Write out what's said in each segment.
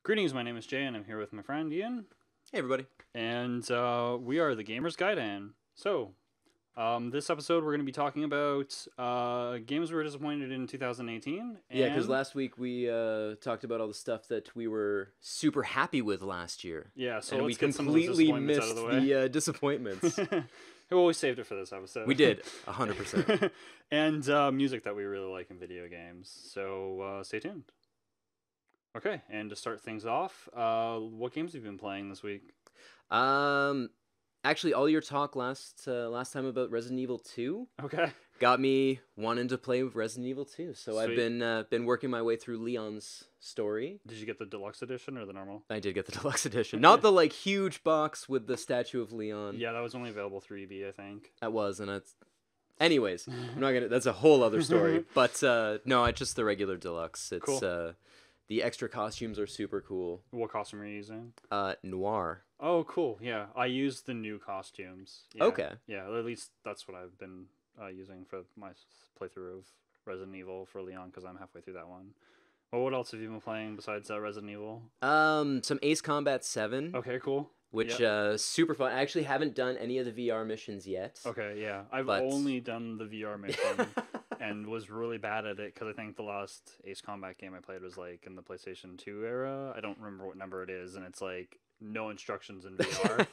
Greetings, my name is Jay, and I'm here with my friend Ian, Hey everybody. and we are the Gamers Gaiden. This episode we're going to be talking about games we were disappointed in 2018, Yeah, because and last week we talked about all the stuff that we were super happy with last year, yeah, so and we let's get some of those completely disappointments out of missed the way. the disappointments. Well, we saved it for this episode. We did 100%. And music that we really like in video games. So stay tuned. Okay, and to start things off, what games have you been playing this week? Um, Actually, all your talk last time about Resident Evil 2 Okay. got me wanting to play with Resident Evil 2. So I've Sweet. been working my way through Leon's story. Did you get the deluxe edition or the normal? I did get the deluxe edition, not the huge box with the statue of Leon. Yeah, that was only available through EB, I think. That was, and it's. Anyways, I'm not gonna. That's a whole other story. But no, I just the regular deluxe. It's Cool. the extra costumes are super cool. What costume are you using? Noir. Oh, cool. Yeah, I used the new costumes. Yeah. Okay. Yeah, at least that's what I've been using for my playthrough of Resident Evil for Leon, because I'm halfway through that one. Well, what else have you been playing besides Resident Evil? Some Ace Combat 7, Okay, cool. which Yep. super fun. I actually haven't done any of the VR missions yet. Okay, yeah. I've But- only done the VR mission and was really bad at it because I think the last Ace Combat game I played was like in the PlayStation 2 era. I don't remember what number it is, and it's like no instructions in VR.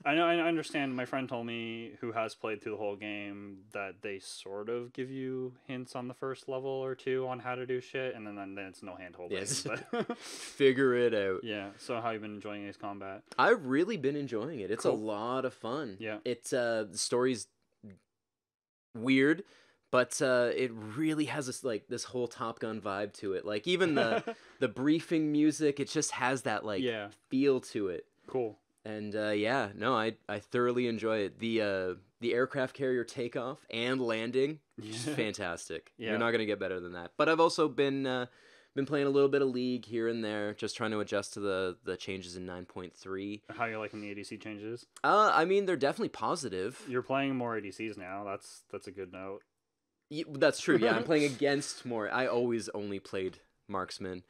I know, I understand. My friend told me, who has played through the whole game, that they sort of give you hints on the first level or two on how to do shit, and then it's no hand holding. Yes. But Figure it out. yeah. So how you been enjoying Ace Combat? I've really been enjoying it. It's a Cool. lot of fun. Yeah. It's the story's weird, but it really has this whole Top Gun vibe to it. Like even the briefing music, it just has that Yeah. feel to it. Cool. And yeah, no, I thoroughly enjoy it. The aircraft carrier takeoff and landing, just Yeah. fantastic. Yeah. You're not gonna get better than that. But I've also been playing a little bit of League here and there, just trying to adjust to the changes in 9.3. How you liking the ADC changes? I mean, they're definitely positive. You're playing more ADCs now. That's a good note. That's true. Yeah, I'm playing against more. I always only played marksman,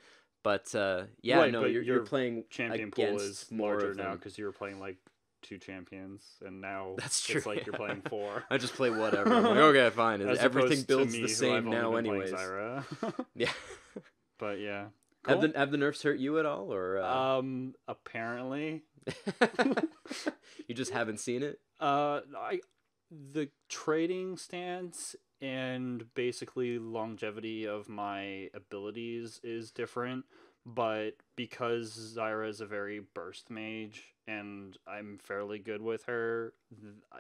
but yeah, Right, no, but you're your playing Champion pool against is more larger of now them. because you were playing like 2 champions, and now That's true. it's like you're playing 4. I just play whatever. I'm like, okay, fine. As Everything opposed to builds me, the who same I've only now, been playing anyways. Zyra. Yeah. But yeah, cool. Have the nerfs hurt you at all, or Apparently, you just haven't seen it? the trading stance and basically longevity of my abilities is different, but because Zyra is a very burst mage and I'm fairly good with her,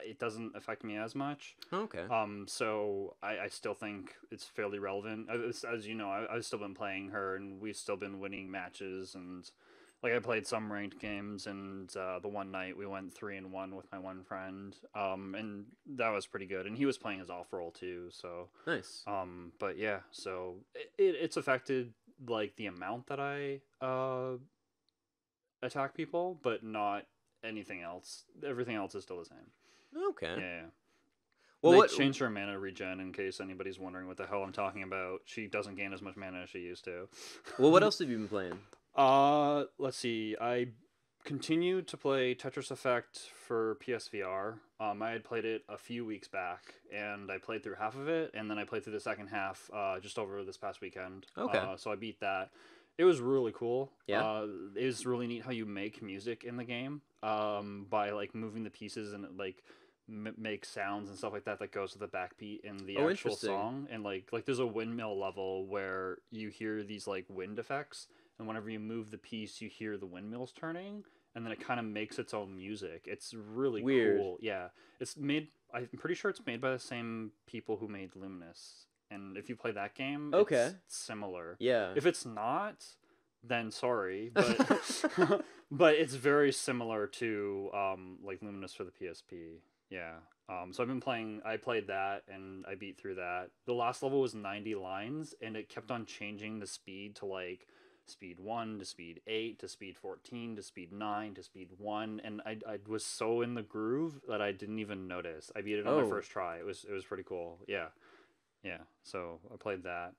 it doesn't affect me as much. Okay. So I still think it's fairly relevant. As you know, I've still been playing her, and we've still been winning matches, and like I played some ranked games, and the one night we went 3-1 with my one friend, and that was pretty good. And he was playing his off role too, so Nice. but yeah, so it's affected like the amount that I attack people, but not anything else. Everything else is still the same. Okay. Yeah. Well, They what? changed her mana regen, in case anybody's wondering what the hell I'm talking about. She doesn't gain as much mana as she used to. Well, what else have you been playing? Let's see. I continued to play Tetris Effect for PSVR. I had played it a few weeks back, and I played through half of it, and then I played through the second half just over this past weekend. Okay. So I beat that. It was really cool. Yeah? It was really neat how you make music in the game by like moving the pieces, and it like make sounds and stuff like that that goes with the backbeat in the Oh, actual interesting. song. And like there's a windmill level where you hear these like wind effects, and whenever you move the piece you hear the windmills turning, and then it kind of makes its own music. It's really Weird. cool. Yeah, it's made, I'm pretty sure it's made by the same people who made Luminous, and if you play that game, Okay. it's similar. Yeah. If it's not, then sorry, but but it's very similar to like Luminous for the PSP. Yeah. So I've been playing. I played that and I beat through that. The last level was 90 lines, and it kept on changing the speed to like speed 1 to speed 8 to speed 14 to speed 9 to speed 1, and I was so in the groove that I didn't even notice. I beat it on Oh. my first try. It was pretty cool. Yeah. Yeah. So I played that.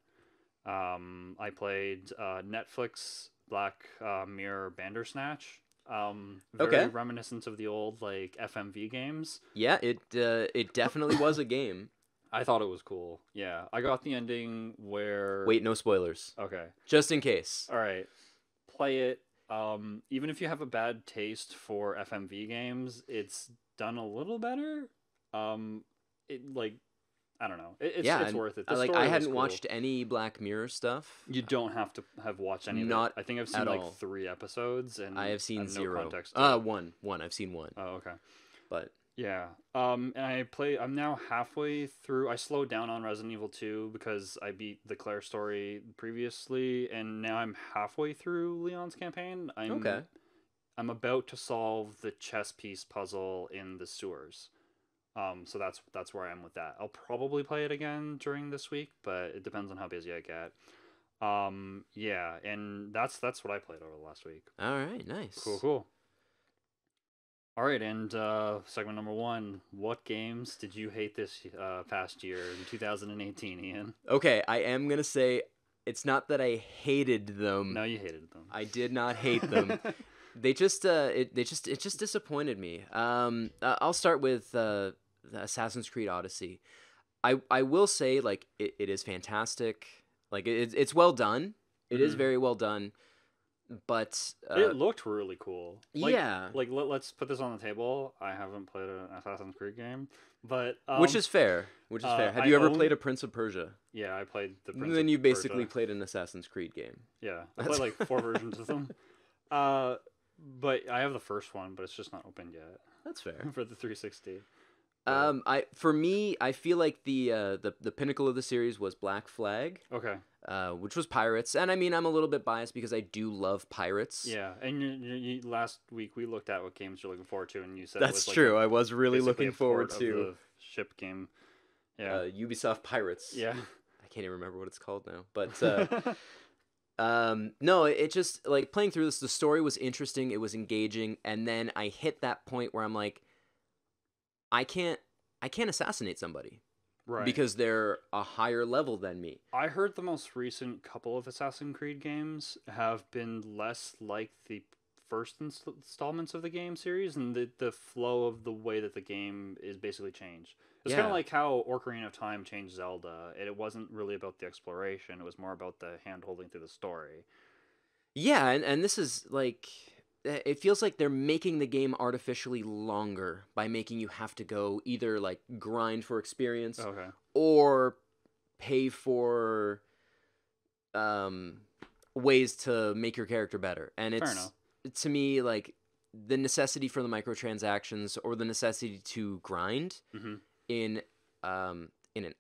I played Netflix Black Mirror Bandersnatch. Very Okay. reminiscent of the old like FMV games. Yeah, it definitely was a game. I thought it was cool. Yeah, I got the ending where. Wait, no spoilers. Okay. Just in case. All right. Play it. Even if you have a bad taste for FMV games, it's done a little better. It like I don't know. It's worth it. The like story I was hadn't cool. watched any Black Mirror stuff. You don't have to have watched any Not of it. I think I've seen at like all. 3 episodes, and I have seen no 0. context to it. One. I've seen 1. Oh, okay. But Yeah. And I'm now halfway through. I slowed down on Resident Evil 2 because I beat the Claire story previously, and now I'm halfway through Leon's campaign. okay. I'm about to solve the chess piece puzzle in the sewers. So that's where I am with that. I'll probably play it again during this week, but it depends on how busy I get. Yeah, and that's what I played over the last week. All right, nice. Cool. All right, and segment number 1. What games did you hate this past year in 2018, Ian? Okay, I am gonna say it's not that I hated them. No, you hated them. I did not hate them. They just it just disappointed me. I'll start with Assassin's Creed Odyssey. I will say like it is fantastic. Like it's well done. It is very well done. But it looked really cool. Like, yeah. Like let's put this on the table. I haven't played an Assassin's Creed game, but which is fair. Have you ever played a Prince of Persia? Yeah, I played the Prince. Then of you basically Persia. played an Assassin's Creed game. Yeah, I played like 4 versions of them. But I have the first one, but it's just not opened yet. That's fair. For the 360. For me, I feel like the pinnacle of the series was Black Flag. Okay. Which was pirates, and I mean I'm a little bit biased because I do love pirates. Yeah, and you last week we looked at what games you're looking forward to, and you said that's it was like true. I was really looking forward to to the ship game. Yeah, Ubisoft Pirates. Yeah, I can't even remember what it's called now, but no, it just like playing through this. The story was interesting. It was engaging, and then I hit that point where I'm like, I can't assassinate somebody. Right. Because they're a higher level than me. I heard the most recent couple of Assassin's Creed games have been less like the first installments of the game series, and the flow of the way that the game is basically changed. It's kind of like how Ocarina of Time changed Zelda. It wasn't really about the exploration. It was more about the hand-holding through the story. Yeah, and this is like... It feels like they're making the game artificially longer by making you have to go either like grind for experience or pay for ways to make your character better. And it's to me like the necessity for the microtransactions or the necessity to grind in an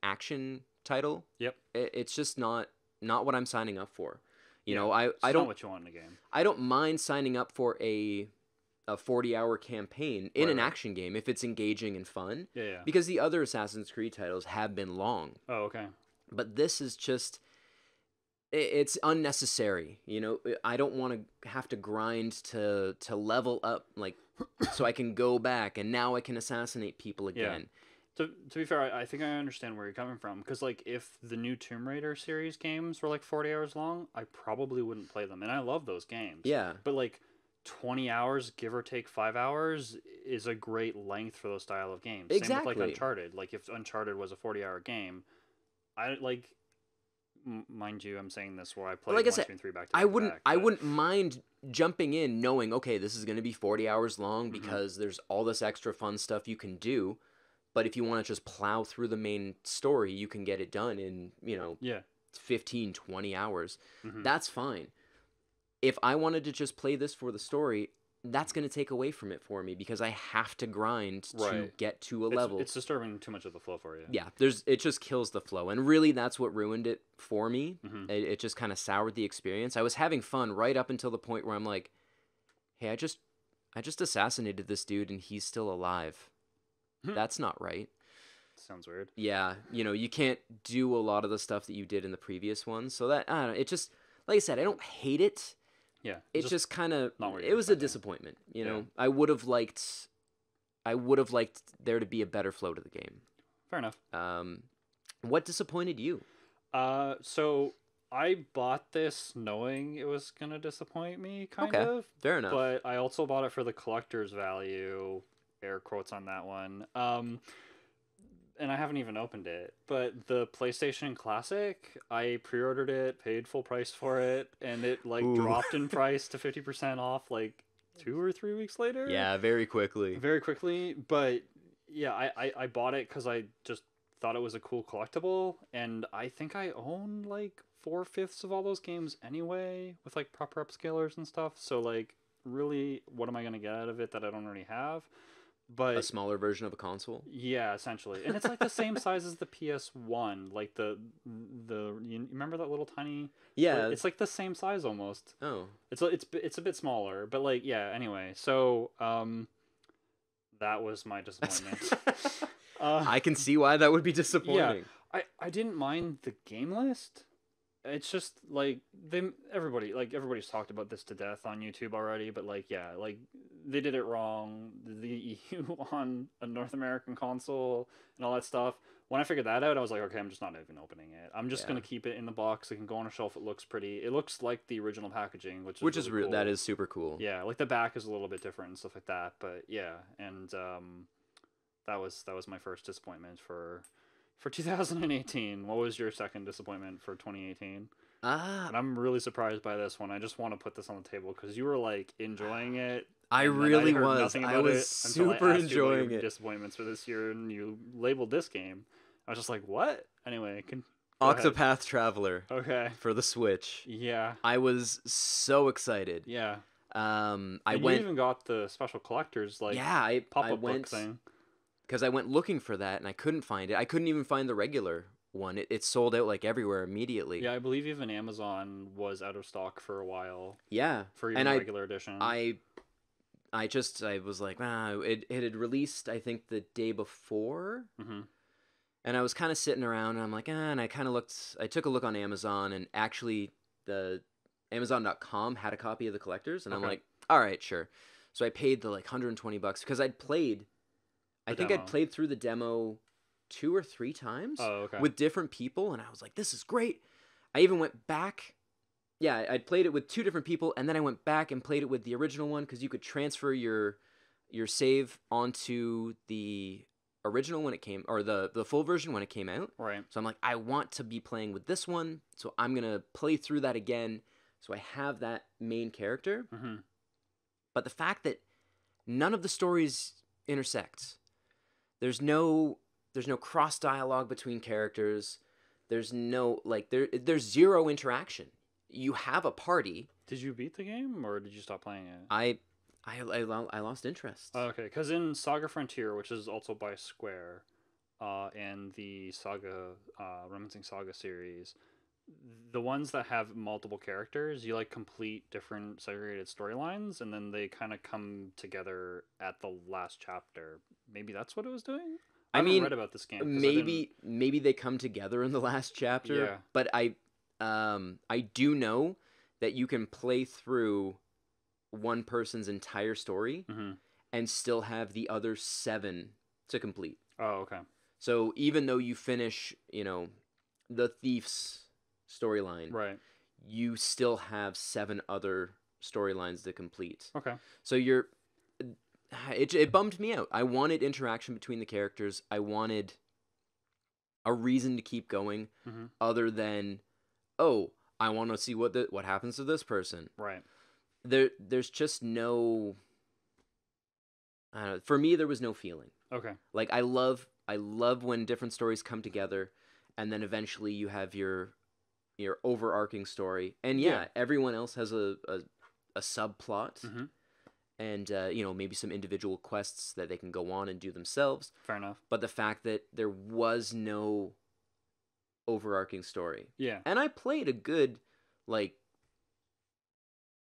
action title. Yep. It's just not what I'm signing up for. You know, I don't know what you want in a game. I don't mind signing up for a 40-hour campaign in an action game if it's engaging and fun. Yeah. Because the other Assassin's Creed titles have been long. Oh, okay. But this is just it's unnecessary. You know, I don't want to have to grind to level up like so I can go back and now I can assassinate people again. Yeah. To be fair, I think I understand where you're coming from. Because, like, if the new Tomb Raider series games were, like, 40 hours long, I probably wouldn't play them. And I love those games. Yeah. But, like, 20 hours, give or take 5 hours, is a great length for those style of games. Exactly. Same with, like, Uncharted. Like, if Uncharted was a 40-hour game, I, like... Mind you, I'm saying this where I played 1, 2, and 3 back to back. I wouldn't mind jumping in knowing, okay, this is going to be 40 hours long because there's all this extra fun stuff you can do. But if you want to just plow through the main story, you can get it done in, 15, 20 hours. That's fine. If I wanted to just play this for the story, that's going to take away from it for me because I have to grind to get to a level. It's disturbing too much of the flow for you. Yeah, it just kills the flow. And really, that's what ruined it for me. It just kind of soured the experience. I was having fun right up until the point where I'm like, hey, I just assassinated this dude and he's still alive. That's not right. Sounds weird. Yeah, you can't do a lot of the stuff that you did in the previous one. So that, I don't know, it just, like I said, I don't hate it. Yeah. It just kind of, it was a disappointment. I would have liked there to be a better flow to the game. Fair enough. What disappointed you? So I bought this knowing it was gonna disappoint me, kind Okay, of, fair enough. but I also bought it for the collector's value, air quotes on that one. And I haven't even opened it. But the PlayStation Classic, I pre-ordered it, paid full price for it, and it like Ooh. dropped in price to 50% off like 2 or 3 weeks later. Yeah, very quickly. Very quickly. But yeah, I bought it because I just thought it was a cool collectible, and I think I own like 4/5 of all those games anyway, with like proper upscalers and stuff. So like, really, what am I gonna get out of it that I don't already have? A But smaller version of a console. yeah, essentially, and it's like the same size as the PS1. Like the you remember that little tiny? Yeah. It's like the same size almost. Oh. It's a bit smaller, but like yeah. Anyway, so that was my disappointment. I can see why that would be Yeah, disappointing. I didn't mind the game list. It's just like everybody's talked about this to death on YouTube already, but like yeah, like they did it wrong. The EU on a North American console and all that stuff. When I figured that out, I was like, okay, I'm just not even opening it. I'm just Yeah. gonna keep it in the box. It can go on a shelf. It looks pretty. It looks like the original packaging, which is really cool. That is super cool. Yeah, like the back is a little bit different and stuff like that. But yeah, and that was my first disappointment for 2018. What was your second disappointment for 2018? And I'm really surprised by this one. I just want to put this on the table because you were like enjoying it. I and then really heard was. nothing I about was it until I super asked you about enjoying your it. disappointments for this year, and you labeled this game. I was just like, what? Anyway, go ahead. Octopath Traveler Okay. for the Switch. Yeah. I was so excited. Yeah. I And went. You even got the special collectors like Yeah, I pop-up book went thing. because I went looking for that and I couldn't find it. I couldn't even find the regular one. It sold out like everywhere immediately. Yeah, I believe even Amazon was out of stock for a while Yeah, for even and the regular edition. I was like, it had released I think the day before, Mm-hmm. and I was kind of sitting around and I'm like, and I kind of looked. I took a look on Amazon and actually the Amazon.com had a copy of the collectors, and I'm Okay. like, all right, sure. So I paid the like $120 because I'd played. I think demo. I'd played through the demo 2 or 3 times Oh, okay. with different people, and I was like, this is great. I even went back. Yeah, I'd played it with 2 different people, and then I went back and played it with the original one because you could transfer your save onto the original when it came, or the full version when it came out. Right. So I'm like, I want to be playing with this one, so I'm gonna play through that again, so I have that main character. Mm-hmm. But the fact that none of the stories intersect, there's no cross dialogue between characters. There's no there's zero interaction. You have a party. Did you beat the game or did you stop playing it? I lost interest. Okay, because in Saga Frontier, which is also by Square, and the Saga, Reminiscing Saga series, the ones that have multiple characters, you like complete different segregated storylines, and then they kind of come together at the last chapter. Maybe that's what it was doing. I haven't read about this game. 'Cause Maybe they come together in the last chapter. Yeah. But I do know that you can play through one person's entire story Mm-hmm. and still have the other 7 to complete. Oh, okay. So even though you finish, the thief's storyline, Right. you still have 7 other storylines to complete. Okay. So it bummed me out. I wanted interaction between the characters. I wanted a reason to keep going, Mm-hmm. other than, oh, I want to see what happens to this person. Right. There's just no. I don't know, for me, there was no feeling. Okay. Like I love when different stories come together, and then eventually you have your overarching story. And yeah, everyone else has a subplot. Mm-hmm. And maybe some individual quests that they can go on and do themselves. Fair enough. But the fact that there was no overarching story. Yeah. And I played a good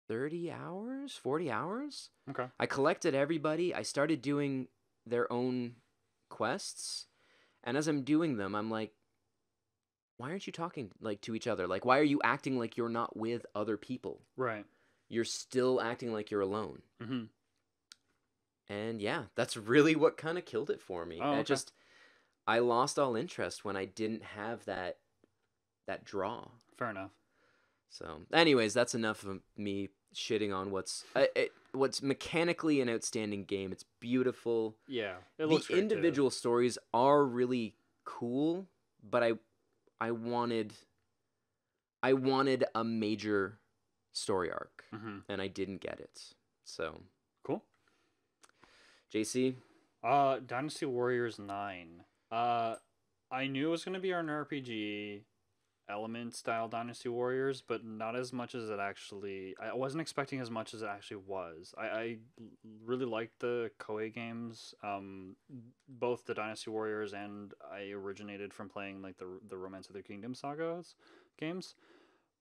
30 hours, 40 hours. Okay. I collected everybody. I started doing their own quests. And as I'm doing them, I'm like, why aren't you talking to each other? Why are you acting like you're not with other people? Right. You're still acting like you're alone. Mm-hmm. And yeah, that's really what kind of killed it for me. Oh, okay. I lost all interest when I didn't have that draw. Fair enough. So, anyways, that's enough of me shitting on what's mechanically an outstanding game. It's beautiful. Yeah, it The looks great too. individual stories are really cool, but I wanted a major story arc, and I didn't get it. So, Cool. JC, Dynasty Warriors 9. I knew it was going to be an RPG element style Dynasty Warriors, but not as much as it actually. I wasn't expecting as much as it actually was. I really liked the Koei games, both the Dynasty Warriors, and I originated from playing like the Romance of the Kingdom sagas games.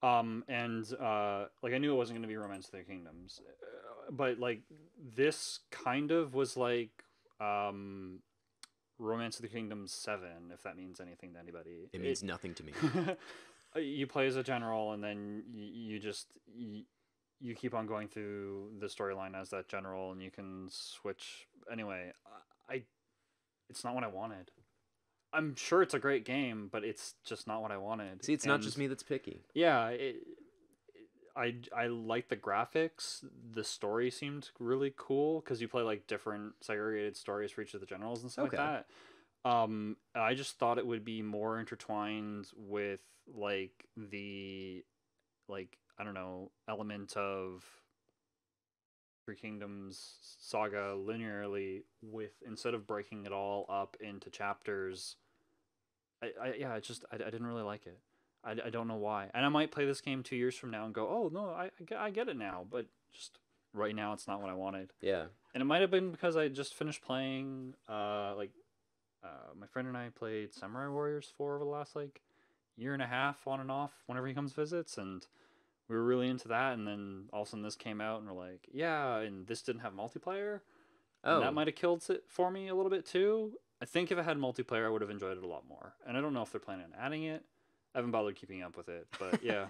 Like I knew it wasn't going to be Romance of the Kingdoms, but like this kind of was like Romance of the Kingdoms 7, if that means anything to anybody. it means nothing to me. You play as a general, and then you keep on going through the storyline as that general, and you can switch. Anyway, I it's not what I wanted. I'm sure it's a great game, but it's just not what I wanted. See, it's not just me that's picky. Yeah, I like the graphics. The story seemed really cool because you play like different segregated stories for each of the generals and stuff like that. I just thought it would be more intertwined with like the I don't know, element of Three Kingdoms saga linearly, with instead of breaking it all up into chapters. I didn't really like it. I don't know why. And I might play this game 2 years from now and go, oh no, I get it now. But just right now, it's not what I wanted. Yeah. And it might have been because I just finished playing my friend and I played Samurai Warriors 4 over the last like year and a half on and off whenever he comes visits, and we were really into that. And then all of a sudden this came out, and we're like, yeah, and this didn't have multiplayer. And that might have killed it for me a little bit too. I think if it had multiplayer, I would have enjoyed it a lot more. And I don't know if they're planning on adding it. I haven't bothered keeping up with it, but yeah,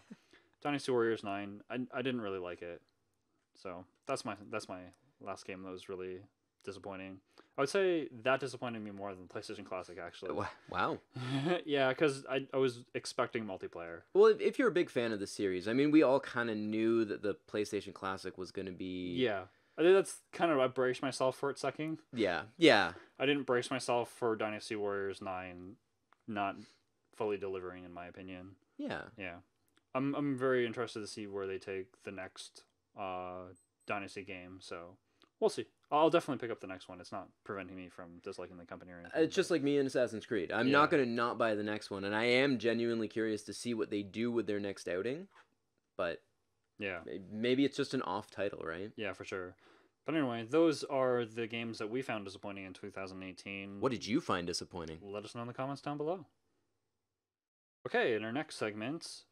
Dynasty Warriors 9. I didn't really like it, so that's my last game that was really disappointing. I would say that disappointed me more than PlayStation Classic, actually. Wow. Yeah, because I was expecting multiplayer. Well, if you're a big fan of the series, I mean, we all kind of knew that the PlayStation Classic was going to be... Yeah. I think that's kind of, I braced myself for it sucking. Yeah. I didn't brace myself for Dynasty Warriors 9 not fully delivering, in my opinion. Yeah. I'm very interested to see where they take the next Dynasty game, so we'll see. I'll definitely pick up the next one. It's not preventing me from disliking the company or anything. It's just like me in Assassin's Creed. I'm not going to not buy the next one, and I am genuinely curious to see what they do with their next outing, but yeah, maybe it's just an off title, right? Yeah, for sure. But anyway, those are the games that we found disappointing in 2018. What did you find disappointing? Let us know in the comments down below. Okay, in our next segment,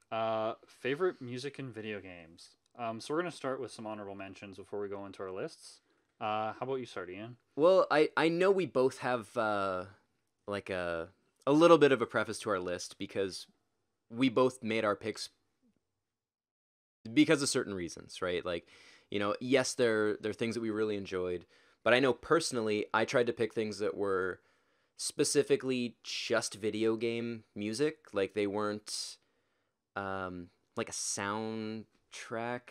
favorite music and video games. So we're going to start with some honorable mentions before we go into our lists. How about you start, Ian? Well, I know we both have like a little bit of a preface to our list because we both made our picks because of certain reasons, right? Like, you know, yes, there are things that we really enjoyed, but I know personally I tried to pick things that were specifically just video game music. Like they weren't like a soundtrack.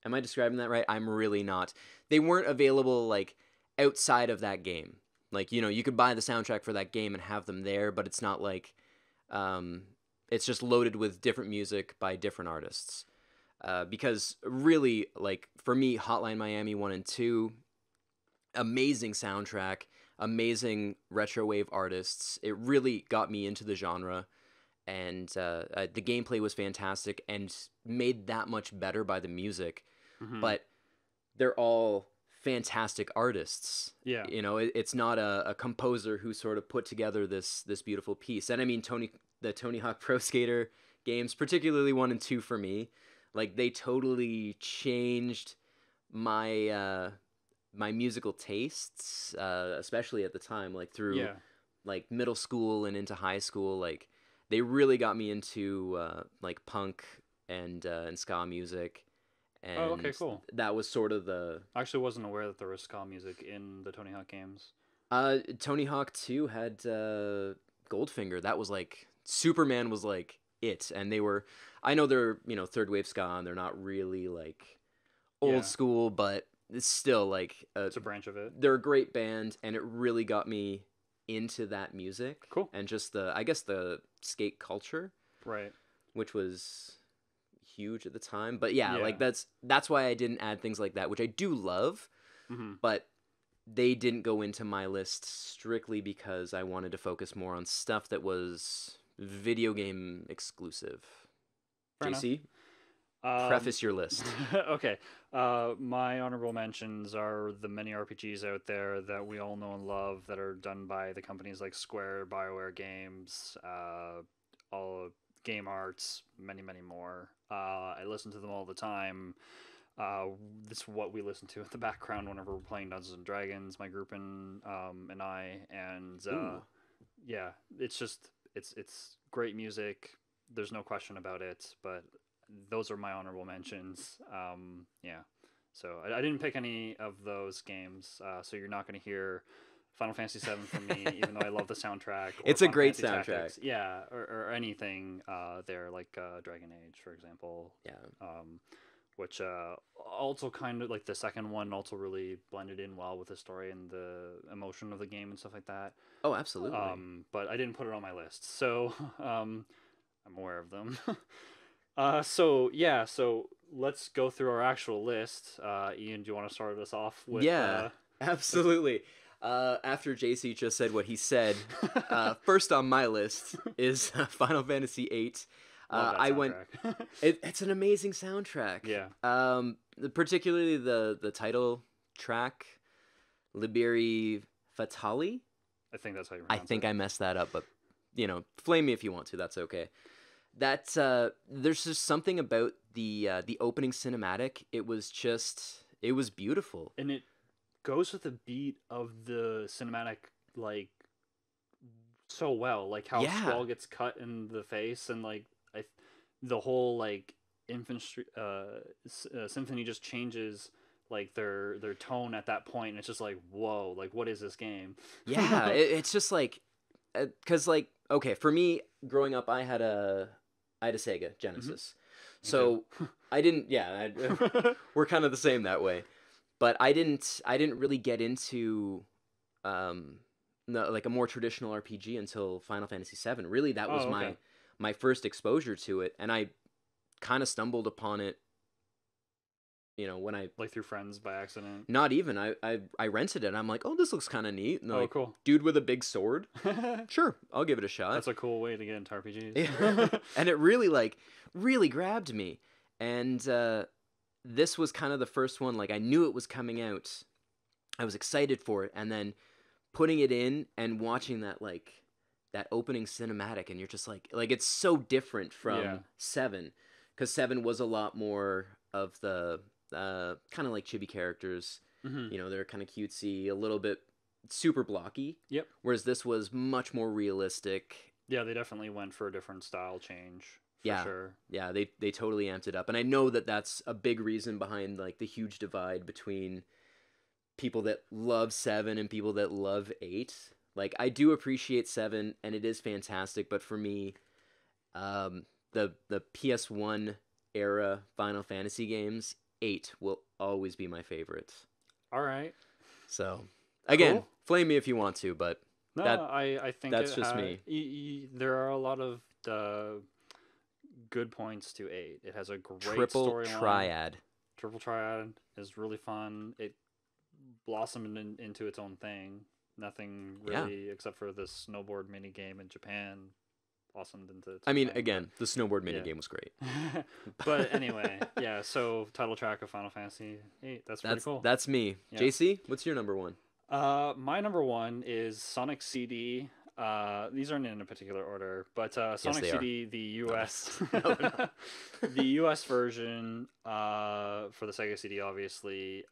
Am I describing that right? I'm really not. They weren't available like outside of that game. Like, you know, you could buy the soundtrack for that game and have them there, but it's not like it's just loaded with different music by different artists. Because really, like for me, Hotline Miami 1 and 2, amazing soundtrack, amazing retro wave artists. It really got me into the genre, and the gameplay was fantastic and made that much better by the music. But they're all fantastic artists. Yeah, you know, it's not a composer who sort of put together this beautiful piece. And I mean, the Tony Hawk Pro Skater games, particularly 1 and 2 for me, like they totally changed my my musical tastes, especially at the time, like through like middle school and into high school. Like they really got me into like punk and ska music. And okay, cool. That was sort of the... I actually wasn't aware that there was ska music in the Tony Hawk games. Tony Hawk 2 had Goldfinger. That was like... Superman was like it. And they were, I know they're, third wave ska, and they're not really like old Yeah, school, but it's still like it's a branch of it. they're a great band, and it really got me into that music Cool. and just I guess the skate culture, Right. which was huge at the time. But yeah, Yeah. like that's why I didn't add things like that, which I do love, Hmm. but they didn't go into my list strictly because I wanted to focus more on stuff that was video game exclusive. Fair enough. JC, Um, preface your list. okay. My honorable mentions are the many RPGs out there that we all know and love that are done by the companies like Square, BioWare Games, all Game Arts, many, many more. I listen to them all the time. This is what we listen to in the background whenever we're playing Dungeons and Dragons, my group and I. And Ooh. yeah, it's just it's great music. There's no question about it. But those are my honorable mentions. Yeah. So I didn't pick any of those games. So you're not going to hear Final Fantasy VII from me, even though I love the soundtrack. Or It's a Final great Fantasy soundtrack. Tactics. Yeah, or anything there like Dragon Age, for example. Yeah. Which also kind of like the second one also really blended in well with the story and the emotion of the game and stuff like that. Oh, absolutely. But I didn't put it on my list, so I'm aware of them. So yeah, so let's go through our actual list. Ian, do you want to start us off with? Yeah, absolutely. After JC just said what he said, first on my list is Final Fantasy VIII. Love that I went. soundtrack. It's an amazing soundtrack. Yeah. Particularly the title track, Liberi Fatali. I think that's how you I pronounce think it. I messed that up, but flame me if you want to. That's okay. That there's just something about the opening cinematic. It was beautiful. And it goes with the beat of the cinematic, like, so well. Like how Yeah. Squall gets cut in the face, and like the whole like infantry symphony just changes like their tone at that point, and it's just like, whoa, like what is this game? Yeah, it's just like, cause like, okay, for me growing up, I had a Sega Genesis, so I didn't. Yeah, we're kind of the same that way, but I didn't really get into like a more traditional RPG until Final Fantasy VII. Really, that was Oh, okay. my first exposure to it, and I kind of stumbled upon it. When I Like through friends by accident. not even I rented it. I'm like, oh, this looks kind of neat. And Oh, like, cool. dude with a big sword. That's Sure, I'll give it a shot. a cool way to get into RPGs. Yeah. And it really grabbed me. And this was kind of the first one. Like, I knew it was coming out. I was excited for it, and then putting it in and watching that opening cinematic, and you're just like it's so different from Yeah. 7, because 7 was a lot more of the kind of like chibi characters. Mm-hmm. They're kind of cutesy, a little bit super blocky. Yep. Whereas this was much more realistic. Yeah, they definitely went for a different style change. For Yeah. sure. Yeah, they totally amped it up, and I know that that's a big reason behind like the huge divide between people that love 7 and people that love 8. Like, I do appreciate 7, and it is fantastic, but for me, the PS1 era Final Fantasy games, 8 will always be my favorite. All right. So, again, Cool. flame me if you want to, but No, That- I think that's just me. There are a lot of good points to 8. It has a great triple storyline. triad. Triple Triad is really fun. It blossomed into its own thing. Nothing Yeah. really, except for the snowboard mini game in Japan, blossomed into its I own mean, thing. again, the snowboard minigame Yeah. was great. But anyway, yeah. So title track of Final Fantasy VIII. That's pretty cool. That's me. Yeah. JC, what's your number one? My number one is Sonic CD. These aren't in a particular order, but Sonic they are. CD, the US, No. the US version for the Sega CD, obviously.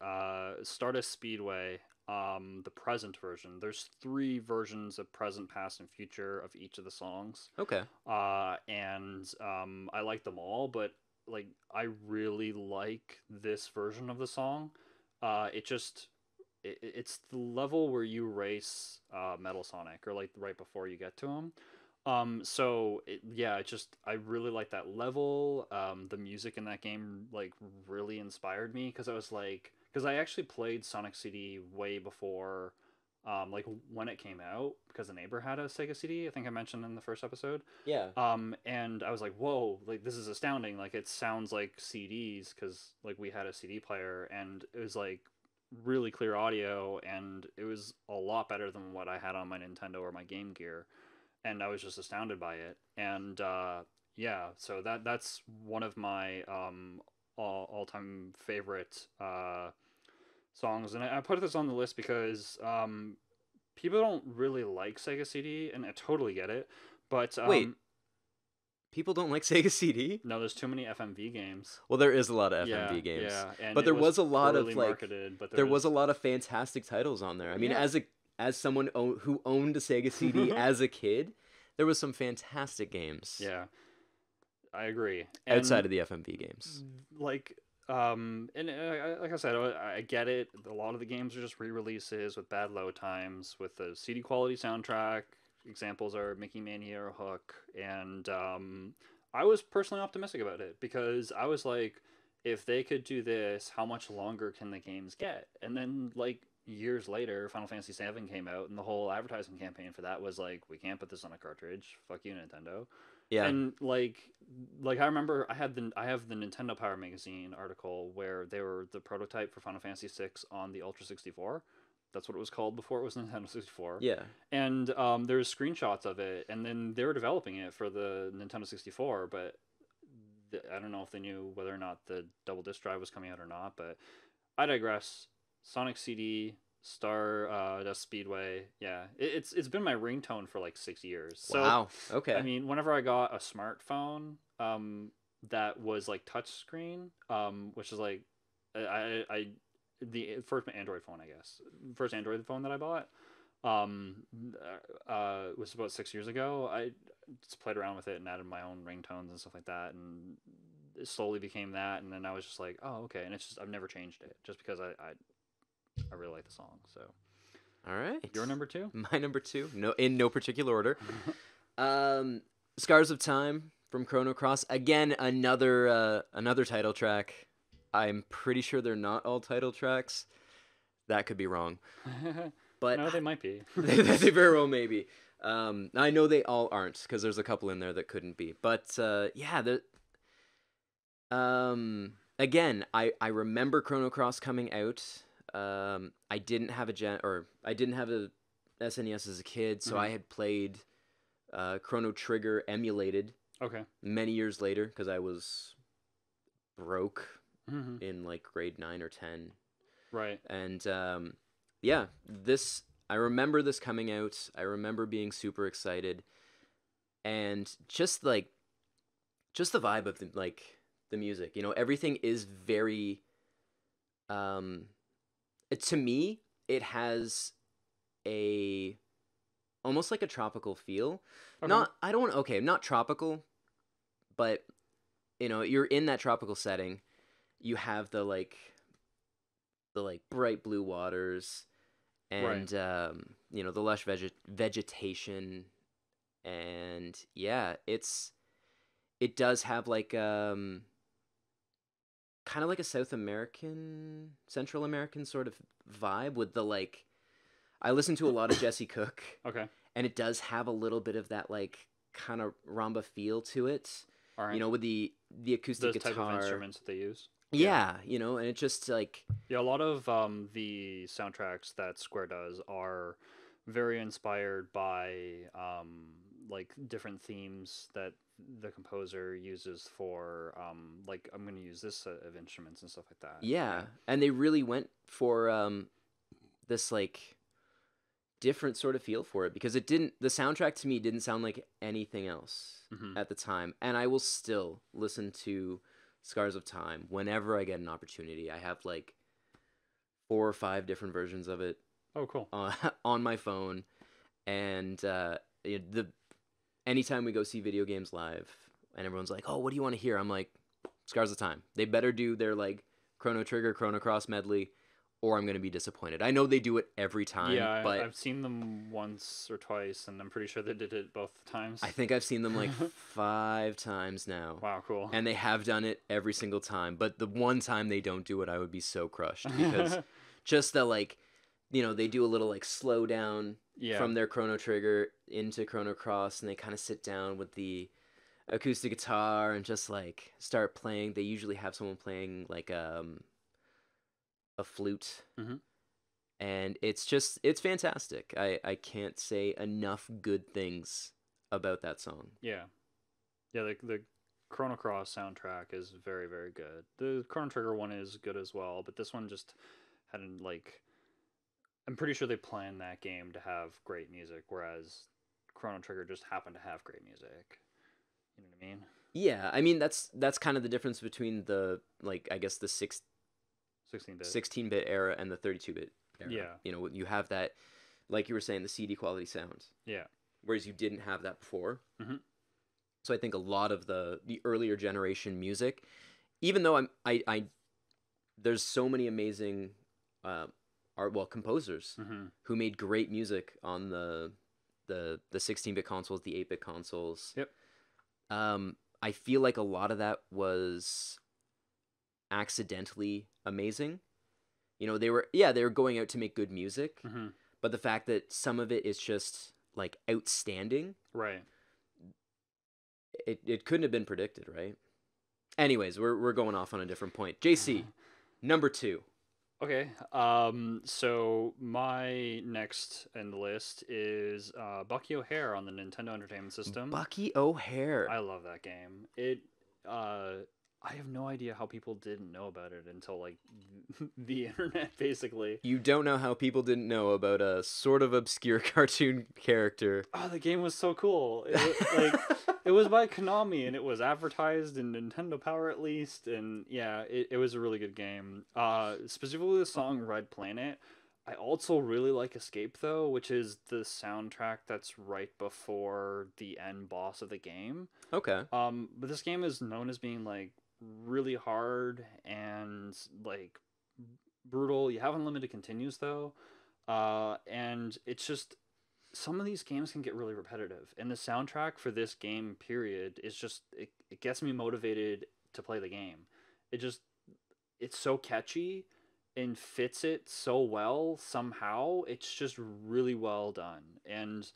Stardust Speedway, the present version. There's 3 versions of present, past, and future of each of the songs. Okay. And I like them all, but like I really like this version of the song. It's the level where you race Metal Sonic, or like right before you get to him. I really like that level. The music in that game like really inspired me because I actually played Sonic CD way before, like when it came out because a neighbor had a Sega CD. I think I mentioned in the first episode. Yeah. And I was like, whoa, like this is astounding. Like it sounds like CDs because like we had a CD player and it was like really clear audio and it was a lot better than what I had on my Nintendo or my Game Gear, and I was just astounded by it. And so that's one of my all time favorite songs, and I put this on the list because people don't really like Sega CD, and I totally get it. But Wait, people don't like Sega CD? no, there's too many FMV games. Well, there is a lot of Yeah, FMV games. yeah, and But it there was was a lot of poorly like marketed. But there was a lot of fantastic titles on there. I mean, Yeah. as someone who owned a Sega CD as a kid, there was some fantastic games. Yeah, I agree. Outside of the FMV games. Like like I said, I get it. A lot of the games are just re-releases with bad load times with the CD quality soundtrack. Examples are Mickey Mania or Hook, and I was personally optimistic about it because I was like, if they could do this, how much longer can the games get? And then like years later, Final Fantasy VII came out, and the whole advertising campaign for that was like, we can't put this on a cartridge. Fuck you, Nintendo. Yeah. And like I remember I have the Nintendo Power Magazine article where they were the prototype for Final Fantasy VI on the Ultra 64. That's what it was called before it was Nintendo 64. Yeah. And there's screenshots of it, and then they were developing it for the Nintendo 64, but I don't know if they knew whether or not the double disc drive was coming out or not. But I digress. Sonic CD, Stardust Speedway. Yeah, it's been my ringtone for like 6 years. So, Wow. Okay. I mean, whenever I got a smartphone, that was like touchscreen, which is like, I the first Android phone, I guess, first Android phone that I bought, was about 6 years ago. I just played around with it and added my own ringtones and stuff like that, and it slowly became that. And then I was just like, oh, okay. And it's just I've never changed it just because I really like the song. So, all right. Your number two? My number two. No, in no particular order. Scars of Time from Chrono Cross. Again, another title track. I'm pretty sure they're not all title tracks. That could be wrong. But no, they might be. they very well may be. I know they all aren't because there's a couple in there that couldn't be. But yeah, again, I remember Chrono Cross coming out. I didn't have a SNES as a kid, so I had played Chrono Trigger emulated. Okay. Many years later, because I was broke in like grade 9 or 10. Right. And yeah, I remember this coming out. I remember being super excited, and just the vibe of the music. You know, everything is very. To me, it has almost like a tropical feel. Okay. Not tropical, but you know, you're in that tropical setting. You have the bright blue waters, and you know, the lush vegetation, and yeah, it does have like kind of like a Central American sort of vibe with the like. I listen to a lot of Jesse Cook. Okay. And it does have a little bit of that like kind of rumba feel to it. All right. You know, with the acoustic guitar. Type of instruments that they use. Yeah, you know, and it's just like... Yeah, a lot of the soundtracks that Square does are very inspired by like different themes that the composer uses for like I'm going to use this set of instruments and stuff like that. Yeah, and they really went for this like different sort of feel for it, because the soundtrack to me didn't sound like anything else at the time, and I will still listen to Scars of Time whenever I get an opportunity. I have like 4 or 5 different versions of it. Oh, cool. On my phone, and anytime we go see video games live, and everyone's like, "Oh, what do you want to hear?" I'm like, "Scars of Time." They better do their like Chrono Trigger, Chrono Cross medley, or I'm going to be disappointed. I know they do it every time, Yeah, but I've seen them once or twice, and I'm pretty sure they did it both times. I think I've seen them like 5 times now. Wow, cool. And they have done it every single time. But the one time they don't do it, I would be so crushed because just the like, they do a little like slow down Yeah. from their Chrono Trigger into Chrono Cross, and they kind of sit down with the acoustic guitar and just like start playing. They usually have someone playing like a flute, Hmm. and it's fantastic. I can't say enough good things about that song. Yeah. Yeah, the Chrono Cross soundtrack is very, very good. The Chrono Trigger one is good as well, but this one just had like I'm pretty sure they planned that game to have great music, whereas Chrono Trigger just happened to have great music. You know what I mean? Yeah, I mean that's kind of the difference between the like I guess the 16-bit. 16-bit era and the 32-bit era. Yeah. You have that, like you were saying, the CD quality sound, Yeah. whereas you didn't have that before. Hmm. So I think a lot of the earlier generation music, even though I there's so many amazing uh, composers Hmm. who made great music on the 16-bit consoles, the 8-bit consoles. Yep. I feel like a lot of that was accidentally amazing. They were going out to make good music, Hmm. but the fact that some of it is just like outstanding, Right. it couldn't have been predicted, right? Anyways, we're going off on a different point. JC, number 2. Okay. So my next in the list is Bucky O'Hare on the Nintendo Entertainment System. Bucky O'Hare. I love that game. I have no idea how people didn't know about it until like the internet, basically. You don't know how people didn't know about a sort of obscure cartoon character. Oh, the game was so cool. It was by Konami, and it was advertised in Nintendo Power at least, and yeah, it was a really good game. Specifically the song Red Planet. I also really like Escape though, which is the soundtrack that's right before the end boss of the game. Okay. But this game is known as being like really hard and like brutal. You have unlimited continues though, and it's just some of these games can get really repetitive, and the soundtrack for this game period is just it gets me motivated to play the game. It just it's so catchy and fits it so well somehow. It's just really well done. And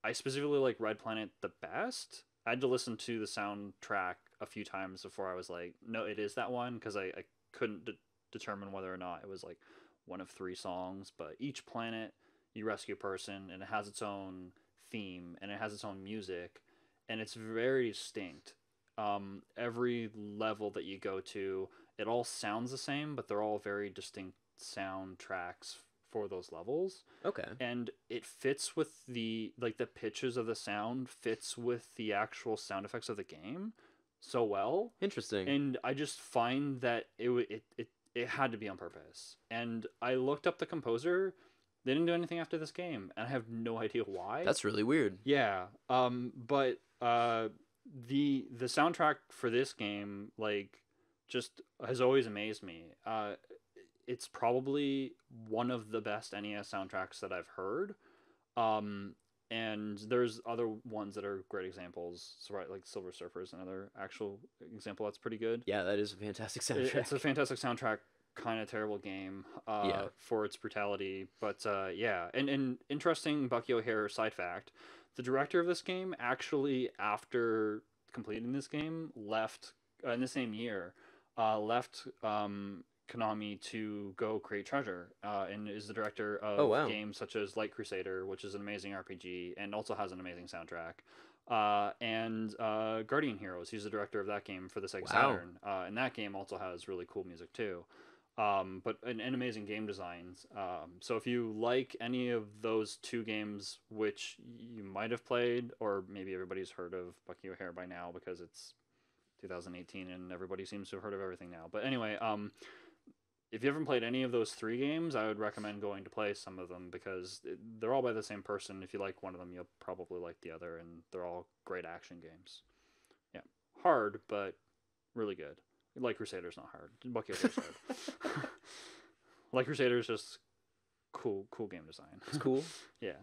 I specifically like Red Planet the best. I had to listen to the soundtrack a few times before I was like, no, it is that one, because I couldn't determine whether or not it was like one of 3 songs. But each planet you rescue a person, and it has its own theme and it has its own music, and it's very distinct. Every level that you go to, it all sounds the same, but they're all very distinct soundtracks for those levels. Okay. And it fits with the pitches of the sound fits with the actual sound effects of the game so well. Interesting. And I just find that it had to be on purpose. And I looked up the composer. They didn't do anything after this game, and I have no idea why. That's really weird. Yeah. But the soundtrack for this game like just has always amazed me. It's probably one of the best NES soundtracks that I've heard. And there's other ones that are great examples. So right, like Silver Surfer is another actual example that's pretty good. Yeah, that is a fantastic soundtrack. It's a fantastic soundtrack. Kind of terrible game for its brutality, but yeah. And interesting Bucky O'Hare side fact: the director of this game actually, after completing this game, left in the same year, left Konami to go create Treasure, and is the director of games such as Light Crusader, which is an amazing RPG and also has an amazing soundtrack. And Guardian Heroes, he's the director of that game for the Sega Saturn, and that game also has really cool music too. But an amazing game designs. So if you like any of those 2 games, which you might have played, or maybe everybody's heard of Bucky O'Hare by now because it's 2018 and everybody seems to have heard of everything now. But anyway, if you haven't played any of those 3 games, I would recommend going to play some of them because they're all by the same person. If you like one of them, you'll probably like the other, and they're all great action games. Yeah, hard, but really good. Like Crusader's not hard. Bucky O'Hare's hard. Like Crusader is just cool game design. It's cool. Yeah.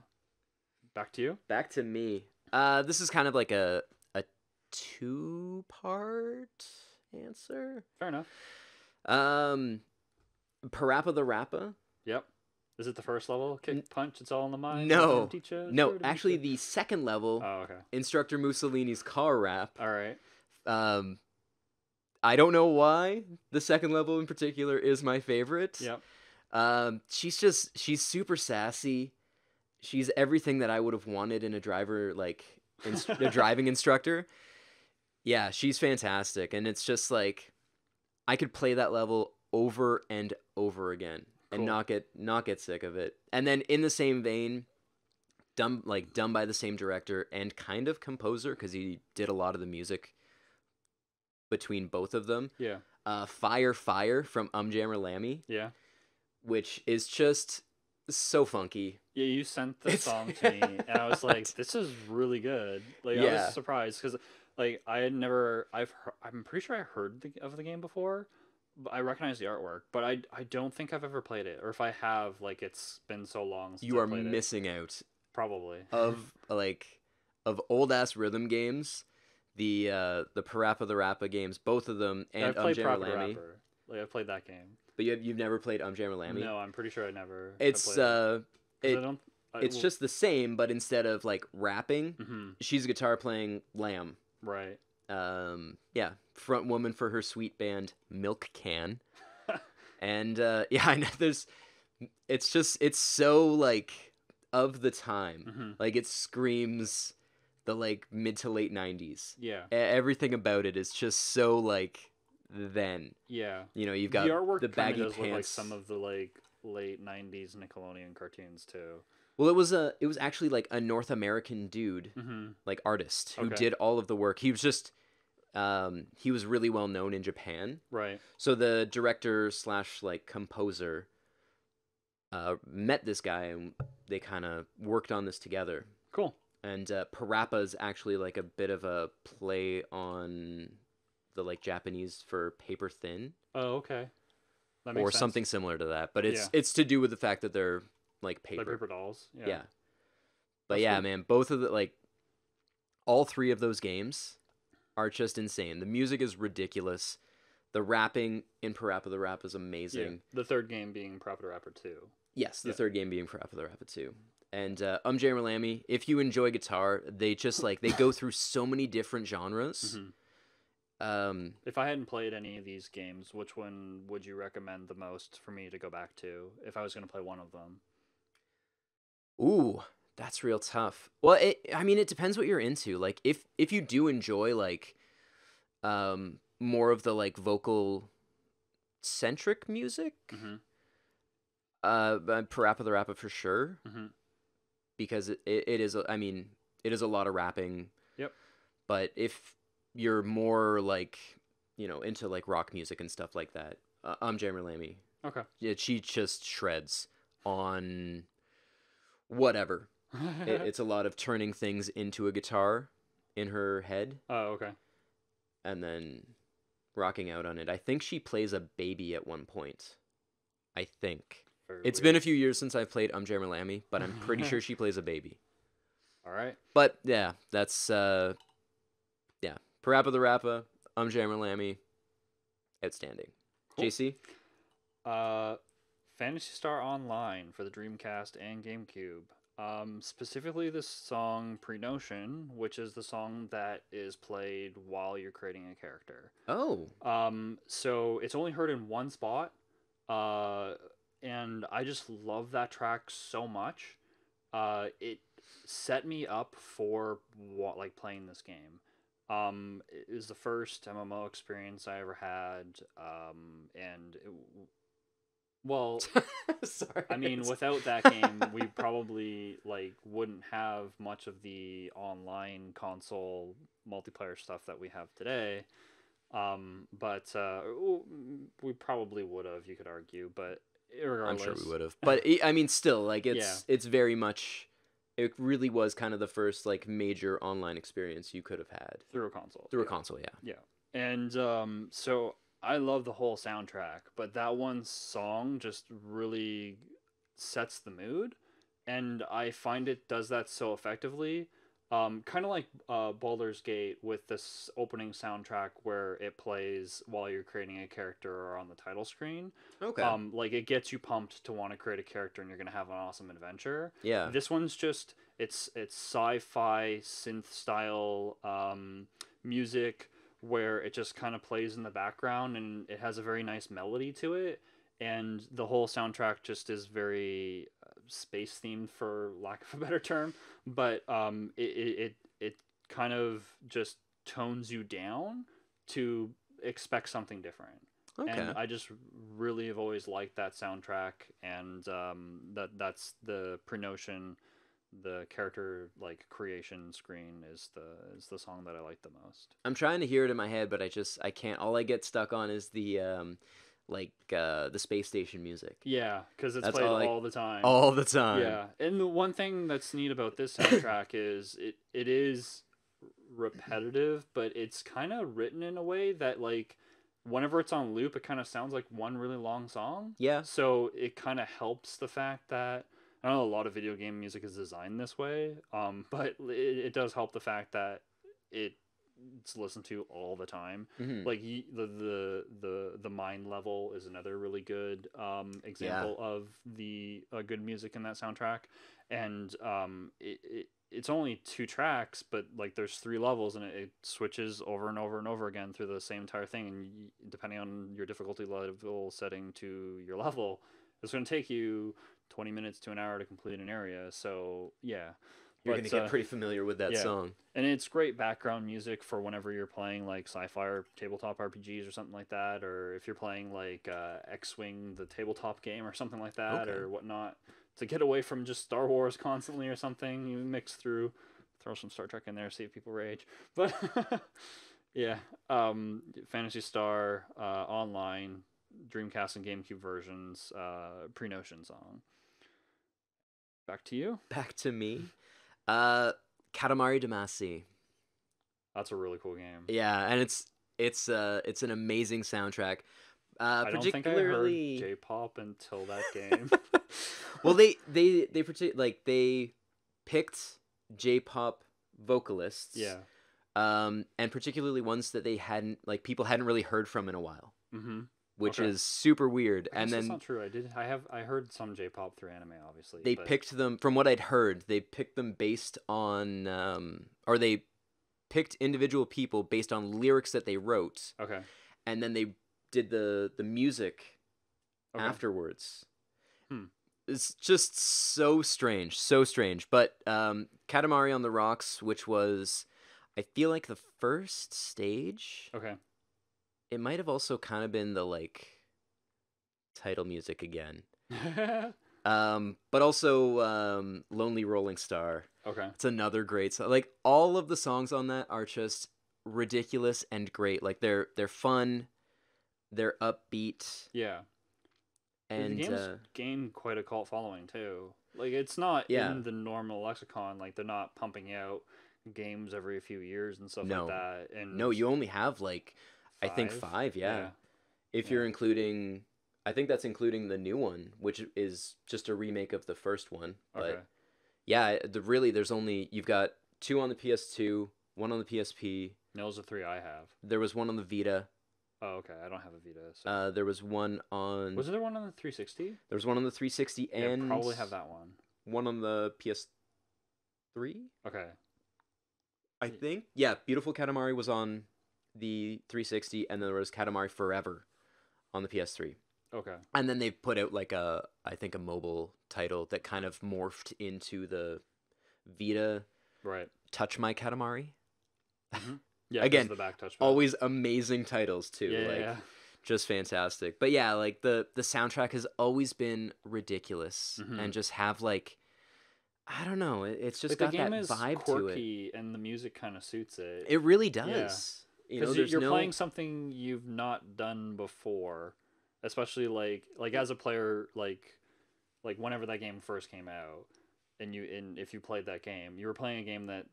Back to you. Back to me. This is kind of like a 2-part answer. Fair enough. Parappa the Rappa. Yep. Is it the first level? Kick, punch, it's all in the mind? No. Teacher, No, actually the second level, Oh, okay. Instructor Mussolini's car rap. All right. I don't know why the second level in particular is my favorite. Yep. She's super sassy. She's everything that I would have wanted in a driver, like a driving instructor. Yeah, she's fantastic, and it's just like I could play that level over and over again and not get sick of it. And then in the same vein, done by the same director and kind of composer, because he did a lot of the music between both of them. Yeah. Fire from Jammer Lammy. Yeah. Which is just so funky. Yeah, you sent the song to me, and I was like, "This is really good." Like, Yeah. I was surprised because, like, I'm pretty sure I heard of the game before, but I recognize the artwork, but I don't think I've ever played it, or if I have, like, it's been so long since You I are played missing out probably of old ass rhythm games, the Parappa the Rappa games, both of them, and I've played Jammer Proper Lammy. Rapper. Like, I've played that game. But you've never played Jammer Lammy? No, I'm pretty sure I never. It's it's just the same, but instead of like rapping, Mm-hmm. she's a guitar playing lamb. Right. Yeah, front woman for her sweet band Milk Can. And yeah, I know it's so like of the time. Mm-hmm. Like it screams the like mid to late 90s. Yeah. Everything about it is just so like then. Yeah. You know, you've got the artwork the baggy does look like pants. some of the like late '90s Nickelodeon cartoons too. Well, it was actually like a North American dude, Mm-hmm. like artist, who Okay. did all of the work. He was just he was really well known in Japan. Right. So the director / like composer met this guy, and they kind of worked on this together. Cool. And Parappa is actually like a bit of a play on the like Japanese for paper thin, Oh, okay. That makes or sense. something similar to that. But Yeah. it's to do with the fact that they're like Like paper. paper dolls. Yeah. Yeah. But That's yeah, cool. man, both of the like all three of those games are just insane. The music is ridiculous. The rapping in Parappa the Rappa is amazing. Yeah. The third game being Proper the Rapper 2. Yes, the Yeah. third game being Parappa the Rappa 2. And Jammer Lammy, if you enjoy guitar, they just like they go through so many different genres. Mm-hmm. If I hadn't played any of these games, which one would you recommend the most for me to go back to if I was going to play one of them? Ooh, that's real tough. Well, I mean, it depends what you're into. Like, if you do enjoy like, more of the like vocal centric music, Mm-hmm. Parappa the Rappa for sure, Mm-hmm. because it is. I mean, it is a lot of rapping. Yep. But if you're more like, you know, into like rock music and stuff like that, Jammer Lammy. Okay. Yeah, she just shreds on whatever. It's a lot of turning things into a guitar in her head Oh, okay. and then rocking out on it. I think she plays a baby at one point. I think. Very It's weird. been a few years since I've played Jammer Lammy, but I'm pretty sure she plays a baby. All right. But yeah, that's yeah. Parappa the Rappa, Jammer Lammy, outstanding. Cool. JC? Phantasy Star Online for the Dreamcast and GameCube. Specifically the song Pre-Notion, which is the song that is played while you're creating a character. Oh. So it's only heard in one spot, and I just love that track so much. It set me up for like playing this game. It was the first MMO experience I ever had, and well, Sorry. I mean, without that game, we probably like wouldn't have much of the online console multiplayer stuff that we have today. But we probably would have, you could argue, but I'm regardless, sure we would have. But I mean, still, like it's very much. It really was kind of the first like major online experience you could have had through a console. through a console. Yeah. Yeah, and so I love the whole soundtrack, but that one song just really sets the mood, and I find it does that so effectively. Kind of like Baldur's Gate with this opening soundtrack where it plays while you're creating a character or on the title screen. Okay. Like it gets you pumped to want to create a character and you're gonna have an awesome adventure. Yeah. This one's just it's sci-fi synth style music where it just kind of plays in the background and it has a very nice melody to it, and the whole soundtrack just is very space themed for lack of a better term, but it kind of just tones you down to expect something different. Okay. And I just really have always liked that soundtrack, and that's the pre-notion, the character like creation screen is the song that I like the most. I'm trying to hear it in my head, but I can't. All I get stuck on is the space station music. Yeah, because it's That's played all all the time. All the time. Yeah, and the one thing that's neat about this soundtrack is it is repetitive, but it's kind of written in a way that like whenever it's on loop, it kind of sounds like one really long song. Yeah. So it kind of helps the fact that I know a lot of video game music is designed this way, but it does help the fact that it's listened to all the time. Mm-hmm. Like the mind level is another really good example of the good music in that soundtrack, and it's only 2 tracks, but like there's 3 levels, and it switches over and over and over again through the same entire thing, and depending on your difficulty level setting to your level, it's going to take you 20 minutes to an hour to complete an area. So yeah, You're going to get pretty familiar with that song. And it's great background music for whenever you're playing like sci-fi or tabletop RPGs or something like that, or if you're playing like X-Wing, the tabletop game or something like that, or whatnot, to get away from just Star Wars constantly or something. You mix through, throw some Star Trek in there, see if people rage. But yeah, Phantasy Star Online, Dreamcast and GameCube versions, pre-notion song. Back to you. Back to me. Katamari Damacy. That's a really cool game. Yeah, and it's an amazing soundtrack. I don't think I heard J-pop until that game. Well, they picked J-pop vocalists. Yeah. And particularly ones that people hadn't really heard from in a while. Mm-hmm. Which is super weird. And then that's not true. I heard some J-pop through anime, obviously. They picked them, from what I'd heard, they picked them based on or they picked individual people based on lyrics that they wrote. Okay. And then they did the music afterwards. It's just so strange. But Katamari on the Rocks, which was, I feel like, the first stage. Okay. It might have also kind of been the like title music again. But also Lonely Rolling Star. Okay. It's another great song. Like all of the songs on that are just ridiculous and great. Like they're fun, they're upbeat. Yeah. And the game's gained quite a cult following too. Like it's not in the normal lexicon. Like they're not pumping out games every few years and stuff like that. And no, you only have like 5? I think 5, yeah. If you're including, I think that's including the new one, which is just a remake of the first one. But yeah, there's only, you've got 2 on the PS2, 1 on the PSP. Those are 3 I have. There was 1 on the Vita. Oh, okay. I don't have a Vita. So. There was 1 on... Was there 1 on the 360? There was 1 on the 360 and... probably have that one. 1 on the PS3? Okay. I think. Yeah, Beautiful Katamari was on the 360, and then there was Katamari Forever on the PS3. Okay. And then they put out like I think a mobile title that kind of morphed into the Vita. Right. Touch My Katamari. Mm-hmm. Yeah. Again, the back touch. Always amazing titles too. Yeah. Just fantastic. But yeah, like the soundtrack has always been ridiculous, and just have like, I don't know, it's just got that vibe to it. And the music kind of suits it. It really does. Because you're playing something you've not done before, especially like as a player, like whenever that game first came out, and if you played that game, you were playing a game that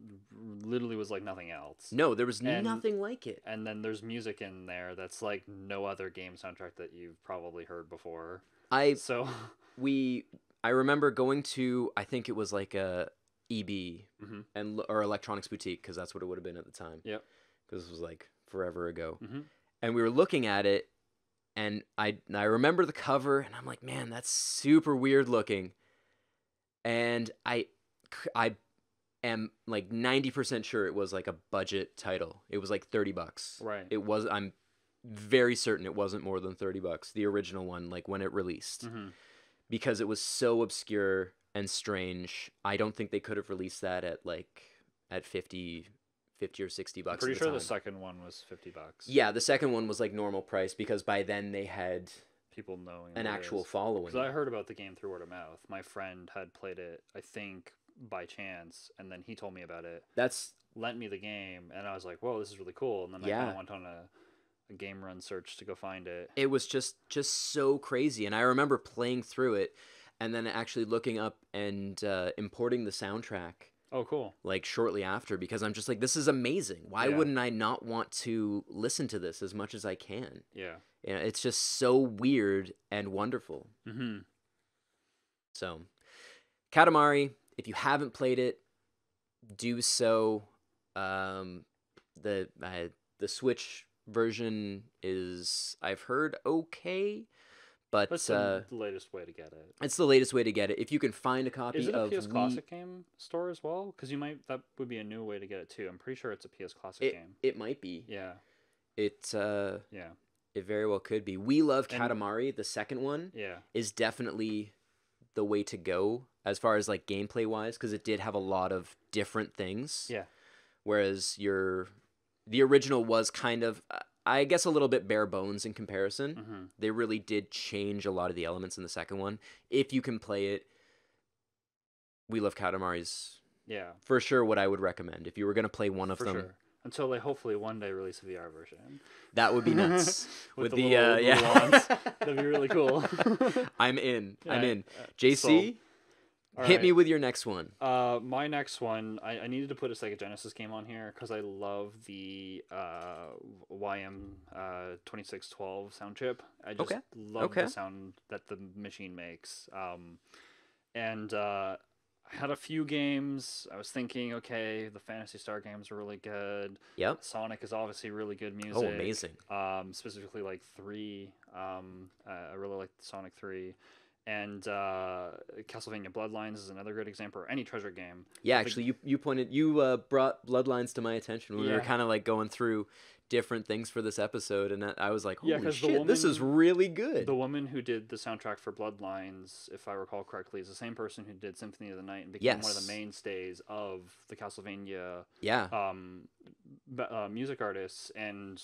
literally was like nothing else. No, there was And nothing like it. and then there's music in there that's like no other game soundtrack that you've probably heard before. I So I remember going to, I think it was like a EB mhm. or Electronics Boutique, because that's what it would have been at the time. Yep. Because it was like forever ago. Mhm. And we were looking at it, and I remember the cover, and I'm like, man, that's super weird looking. And I am like 90% sure it was like a budget title. It was like $30. Right. I'm very certain it wasn't more than $30, the original one, like when it released. Mhm. Because it was so obscure and strange. I don't think they could have released that at 50 or $60 I'm pretty at the sure time. the second one was $50. Yeah, the second one was like normal price, because by then they had People knowing an what it actual is. following. Because I heard about the game through word of mouth. My friend had played it, I think, by chance, and then he told me about it, That's lent me the game, and I was like, whoa, this is really cool. And then I Yeah. kind of went on a game run search to go find it. it was just so crazy. And I remember playing through it and then actually looking up and importing the soundtrack Oh, cool. like shortly after, because I'm just like, this is amazing. Why Yeah. wouldn't I not want to listen to this as much as I can? Yeah. You know, it's just so weird and wonderful. Mm-hmm. So, Katamari, if you haven't played it, do so. The Switch version is, I've heard, okay, but That's the latest way to get it. it's the latest way to get it. If you can find a copy Is it a of PS Classic game store as well? Because that would be a new way to get it too. I'm pretty sure it's a PS Classic game. it might be. Yeah. Yeah. Yeah. It very well could be. We Love And- Katamari, the second one, Yeah. is definitely the way to go as far as like gameplay wise, because it did have a lot of different things. Yeah. Whereas the original was kind of, I guess, a little bit bare bones in comparison. Mm-hmm. They really did change a lot of the elements in the second one. If you can play it, We Love Katamari's Yeah. for sure what I would recommend. If you were going to play one of For them, sure. Until they hopefully one day release a VR version. that would be nuts. With the little yeah. wands. That'd be really cool. I'm in. I'm Yeah, in. JC, All hit right. me with your next one. My next one, I needed to put a Sega Genesis game on here because I love the YM 2612 sound chip. I just Okay. love Okay. the sound that the machine makes. And I had a few games. I was thinking, okay, the Phantasy Star games are really good. Yep. Sonic is obviously really good music. Oh, amazing. Specifically like 3. I really like Sonic 3. And Castlevania Bloodlines is another good example, or any treasure game. Yeah, The- actually, you brought Bloodlines to my attention when we were Yeah. kind of like going through different things for this episode, and I was like, Yeah, holy 'cause the shit, this is woman- really good. The woman who did the soundtrack for Bloodlines, if I recall correctly, is the same person who did Symphony of the Night and became one of Yes. the mainstays of the Castlevania Yeah. music artists, and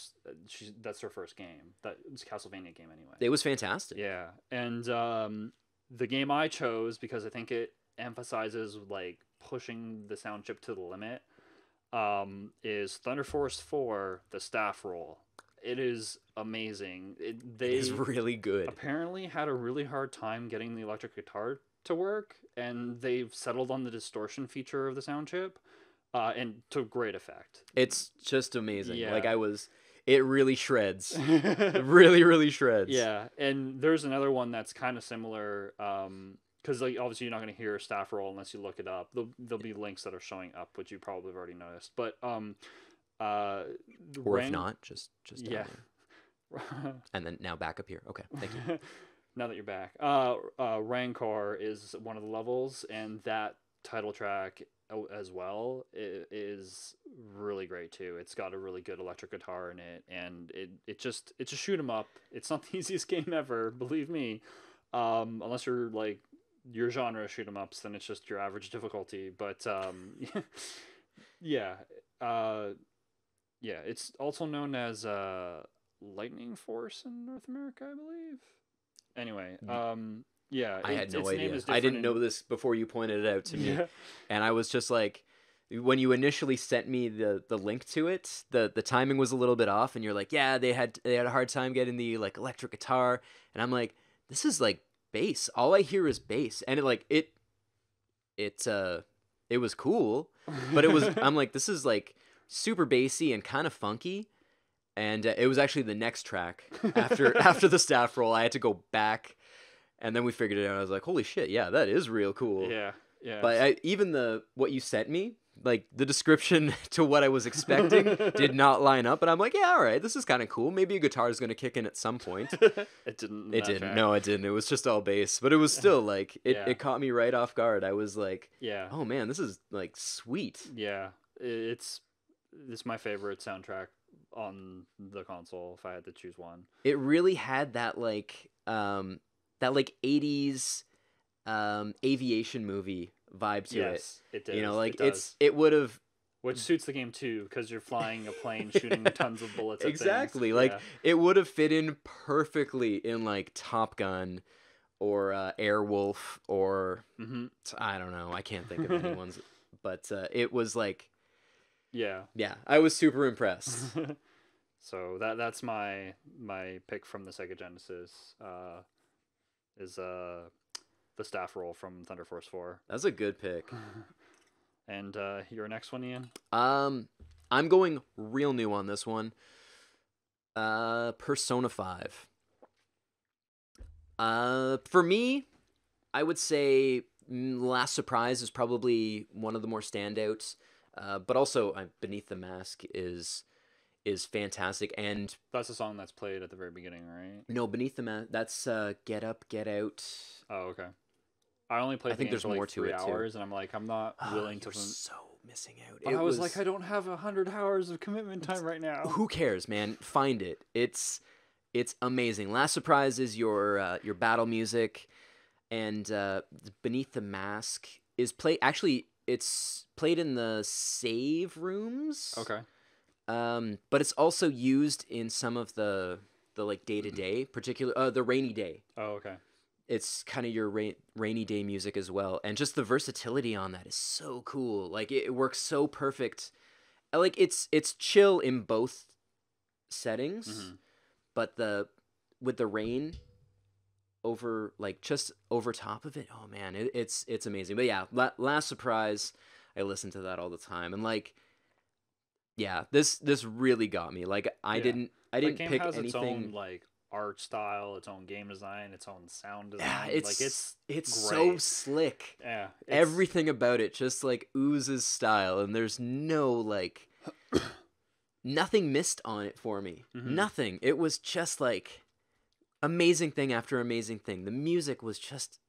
that's her first game. It's a Castlevania game anyway. It was fantastic. Yeah, and the game I chose because I think it emphasizes like pushing the sound chip to the limit is Thunder Force 4: The Staff Roll. It is amazing. They It is really good. apparently had a really hard time getting the electric guitar to work, and they've settled on the distortion feature of the sound chip, and to great effect. It's just amazing. Yeah. Like it really shreds. It really, really shreds. Yeah, and there's another one that's kind of similar, because like obviously you're not going to hear Staff Roll unless you look it up. There'll be links that are showing up, which you probably have already noticed. But Or if not, just down yeah. there. And then now back up here. Okay, thank you. Now that you're back, Rancor is one of the levels, and that title track as well is really great too. It's got a really good electric guitar in it, and it's a shoot 'em up. It's not the easiest game ever, believe me. Unless you're like your genre shoot 'em ups, then it's just your average difficulty. But yeah, it's also known as Lightning Force in North America, I believe. Anyway, yeah, I had no its name idea. is I didn't different know this before you pointed it out to me. Yeah. And I was just like, when you initially sent me the link to it, the timing was a little bit off, and you're like, yeah, they had a hard time getting the like electric guitar, and I'm like, this is like bass. All I hear is bass, and it it was cool, but I'm like, this is like super bassy and kind of funky. And it was actually the next track after the staff roll. I had to go back, and then we figured it out. I was like, holy shit, yeah, that is real cool. Yeah, yeah. But even what you sent me, like the description to what I was expecting did not line up. And I'm like, yeah, all right, this is kind of cool. Maybe a guitar is going to kick in at some point. It didn't. It didn't. No, it didn't. It was just all bass. But it was still like, it caught me right off guard. I was like, yeah. Oh man, this is like sweet. Yeah, it's my favorite soundtrack on the console if I had to choose one. It really had that like 80s aviation movie vibe to it. Yes, it did. You know, like it it would have, which suits the game too because you're flying a plane shooting tons of bullets at exactly things. Like it would have fit in perfectly in like Top Gun or Airwolf or I don't know, I can't think of any ones, but it was like yeah, I was super impressed. So that's my pick from the Sega Genesis is the staff roll from Thunder Force 4. That's a good pick. And your next one, Ian? I'm going real new on this one. Persona 5. For me, I would say Last Surprise is probably one of the more standouts. But also Beneath the Mask is fantastic, and that's the song that's played at the very beginning, right? No, Beneath the Mask, that's Get Up, Get Out. Oh, okay. I only played. I think there's more to 3 hours, too. And I'm like, I'm not willing to. So missing out. I was like, I don't have 100 hours of commitment time right now. Who cares, man? Find it. It's amazing. Last Surprise is your battle music, and Beneath the Mask is Actually, it's played in the save rooms. Okay. But it's also used in some of the like day-to-day, particular the Rainy Day. Oh, okay. It's kind of your Rainy Day music as well, and just the versatility on that is so cool. Like it works so perfect. Like it's chill in both settings, but with the rain over, like, just over top of it, oh man, it's amazing. But yeah, Last Surprise, I listen to that all the time, and like, yeah, this really got me. Like I didn't pick anything. Its own like art style, its own game design, its own sound design. Yeah, it's like it's so slick. Yeah, everything about it just like oozes style, and there's no like nothing missed on it for me. Nothing. It was just like amazing thing after amazing thing. The music was just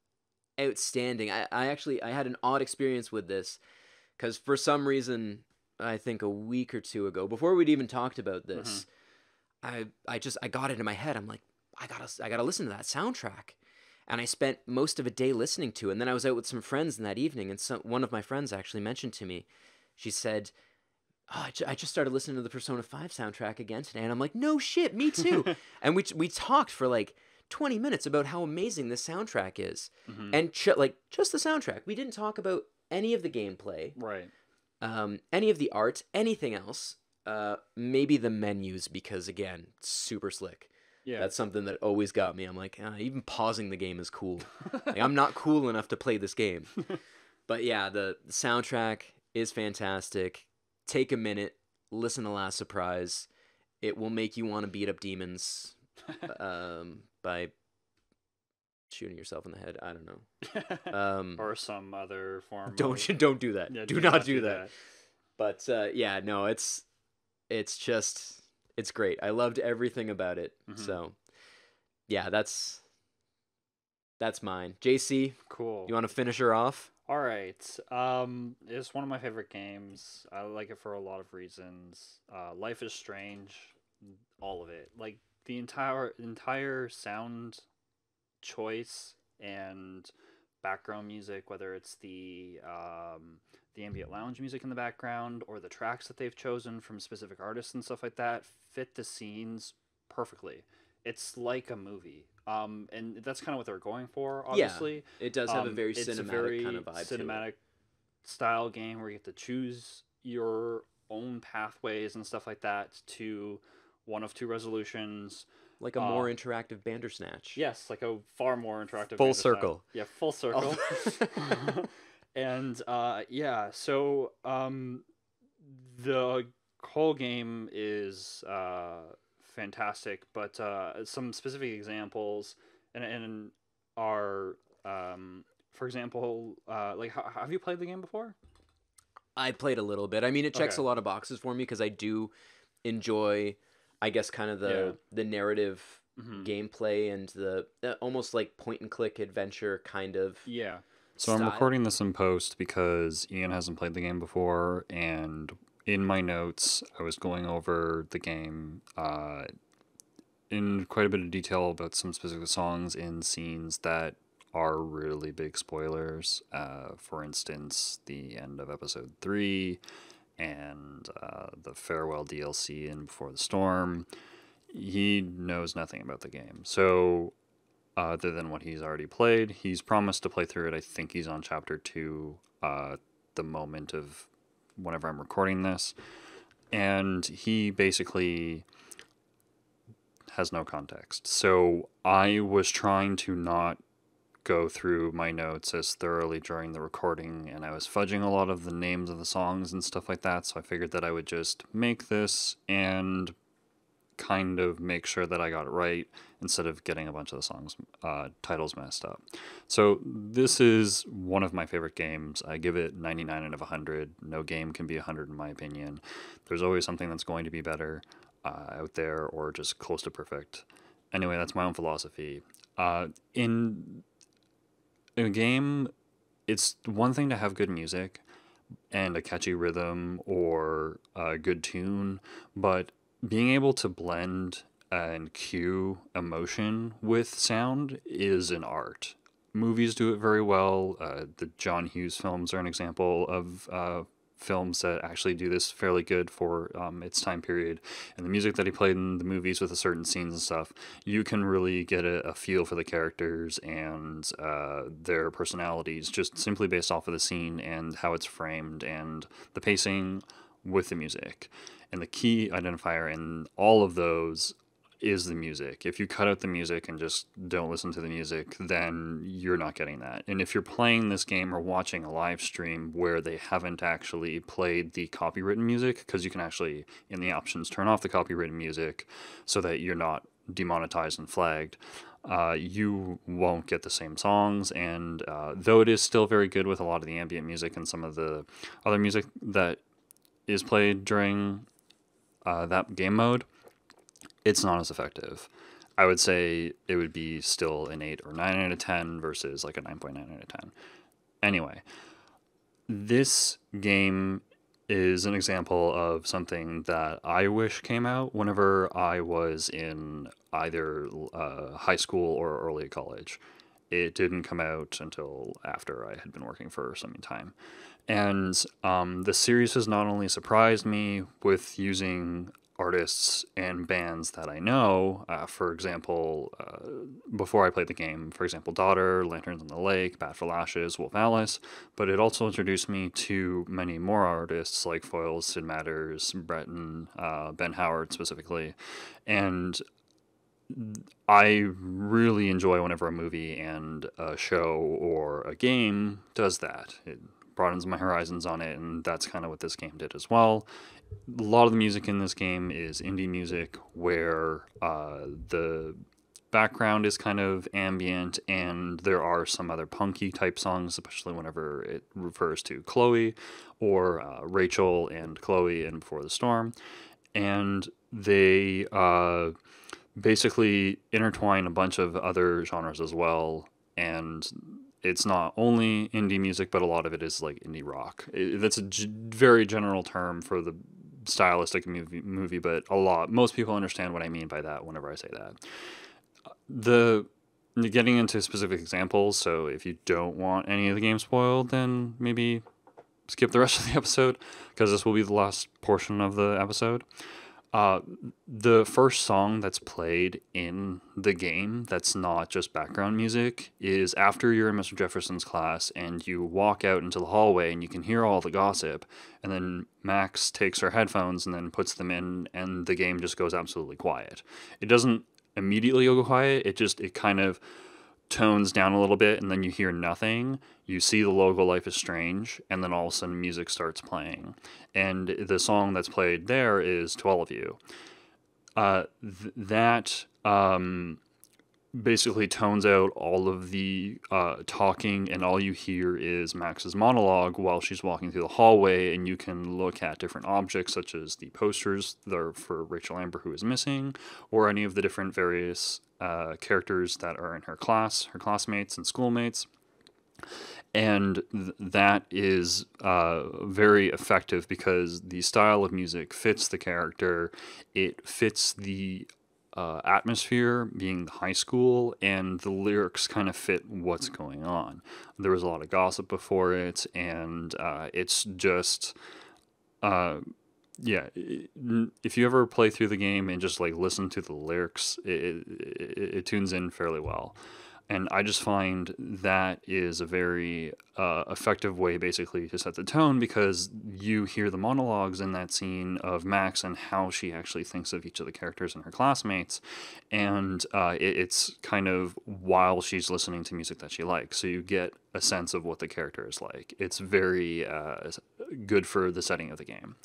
outstanding. I actually had an odd experience with this because for some reason, I think a week or two ago, before we'd even talked about this, I got it in my head. I'm like, I gotta listen to that soundtrack, and I spent most of a day listening to it. And then I was out with some friends in that evening, and one of my friends actually mentioned to me, she said, oh, I just started listening to the Persona 5 soundtrack again today, and I'm like, no shit, me too. And we talked for like 20 minutes about how amazing this soundtrack is, and like just the soundtrack. We didn't talk about any of the gameplay, right? Any of the art, anything else. Maybe the menus, because again, super slick. Yeah, that's something that always got me. I'm like, even pausing the game is cool. Like, I'm not cool enough to play this game. But yeah, the soundtrack is fantastic. Take a minute, listen to Last Surprise. It will make you want to beat up demons by shooting yourself in the head. I don't know. Or some other form. Don't do that. Yeah, do not do that. But yeah, no, it's great. I loved everything about it. So yeah, that's mine. JC, cool. You want to finish her off? All right. It's one of my favorite games. I like it for a lot of reasons. Life is Strange, all of it. Like the entire sound choice and background music, whether it's the ambient lounge music in the background or the tracks that they've chosen from specific artists and stuff like that, fit the scenes perfectly. It's like a movie. And that's kind of what they're going for, obviously. Yeah, it does have a very cinematic kind of vibe to it. Cinematic style game where you get to choose your own pathways and stuff like that to one of two resolutions. Like a more interactive Bandersnatch. Yes, like a far more interactive Full circle. Yeah, full circle. And yeah, so the whole game is fantastic, but some specific examples and are for example, like have you played the game before? I played a little bit. I mean, it checks Okay. a lot of boxes for me because I do enjoy, I guess, kind of Yeah. the narrative Hmm. gameplay and the almost like point and click adventure kind of Yeah. So I'm style. recording this in post because Ian hasn't played the game before, and in my notes, I was going over the game in quite a bit of detail about some specific songs and scenes that are really big spoilers. For instance, the end of episode 3 and the farewell DLC in Before the Storm. He knows nothing about the game. So, other than what he's already played, he's promised to play through it. I think he's on chapter 2 the moment of whenever I'm recording this. And he basically has no context. So I was trying to not go through my notes as thoroughly during the recording, and I was fudging a lot of the names of the songs and stuff like that. So I figured that I would just make this and kind of make sure that I got it right instead of getting a bunch of the songs titles messed up. So this is one of my favorite games. I give it 99 out of 100. No game can be 100 in my opinion. There's always something that's going to be better out there or just close to perfect. Anyway, that's my own philosophy. In a game, it's one thing to have good music and a catchy rhythm or a good tune, but being able to blend and cue emotion with sound is an art. Movies do it very well. The John Hughes films are an example of films that actually do this fairly good for its time period. And the music that he played in the movies with the certain scenes and stuff, you can really get a feel for the characters and their personalities just simply based off of the scene and how it's framed and the pacing with the music. And the key identifier in all of those is the music. If you cut out the music and just don't listen to the music, then you're not getting that. And if you're playing this game or watching a live stream where they haven't actually played the copywritten music, because you can actually, in the options, turn off the copywritten music so that you're not demonetized and flagged, you won't get the same songs. And though it is still very good with a lot of the ambient music and some of the other music that is played during that game mode, it's not as effective. I would say it would be still an 8 or 9 out of 10 versus like a 9.9 out of 10. Anyway, this game is an example of something that I wish came out whenever I was in either high school or early college. It didn't come out until after I had been working for some time. And the series has not only surprised me with using artists and bands that I know, for example, before I played the game, for example, Daughter, Lanterns on the Lake, Bat for Lashes, Wolf Alice, but it also introduced me to many more artists like Foils, Sid Matters, Breton, Ben Howard specifically, and I really enjoy whenever a movie and a show or a game does that. It broadens my horizons on it, and that's kind of what this game did as well. A lot of the music in this game is indie music where the background is kind of ambient and there are some other punky type songs, especially whenever it refers to Chloe or Rachel and Chloe in Before the Storm. And they basically intertwine a bunch of other genres as well. And it's not only indie music, but a lot of it is like indie rock. That's a very general term for the stylistic movie, but most people understand what I mean by that whenever I say that. The Getting into specific examples, so if you don't want any of the game spoiled, then maybe skip the rest of the episode because this will be the last portion of the episode. Uh, the first song that's played in the game that's not just background music is after you're in Mr. Jefferson's class and you walk out into the hallway and you can hear all the gossip, and then Max takes her headphones and then puts them in and the game just goes absolutely quiet. It doesn't immediately go quiet, it kind of tones down a little bit and then you hear nothing, you see the logo Life is Strange, and then all of a sudden music starts playing. And the song that's played there is To All of You. That basically tones out all of the talking, and all you hear is Max's monologue while she's walking through the hallway, and you can look at different objects such as the posters that are for Rachel Amber, who is missing, or any of the different various characters that are in her class, her classmates and schoolmates. And that is very effective because the style of music fits the character, it fits the atmosphere, being the high school, and the lyrics kind of fit what's going on. There was a lot of gossip before it, and it's just, yeah. If you ever play through the game and just like listen to the lyrics, it tunes in fairly well. And I just find that is a very effective way, basically, to set the tone, because you hear the monologues in that scene of Max and how she actually thinks of each of the characters and her classmates. And it's kind of while she's listening to music that she likes. So you get a sense of what the character is like. It's very good for the setting of the game.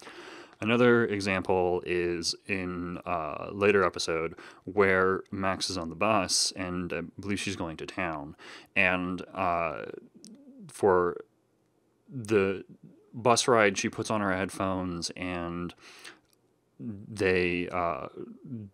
Another example is in a later episode where Max is on the bus and I believe she's going to town. And for the bus ride, she puts on her headphones and they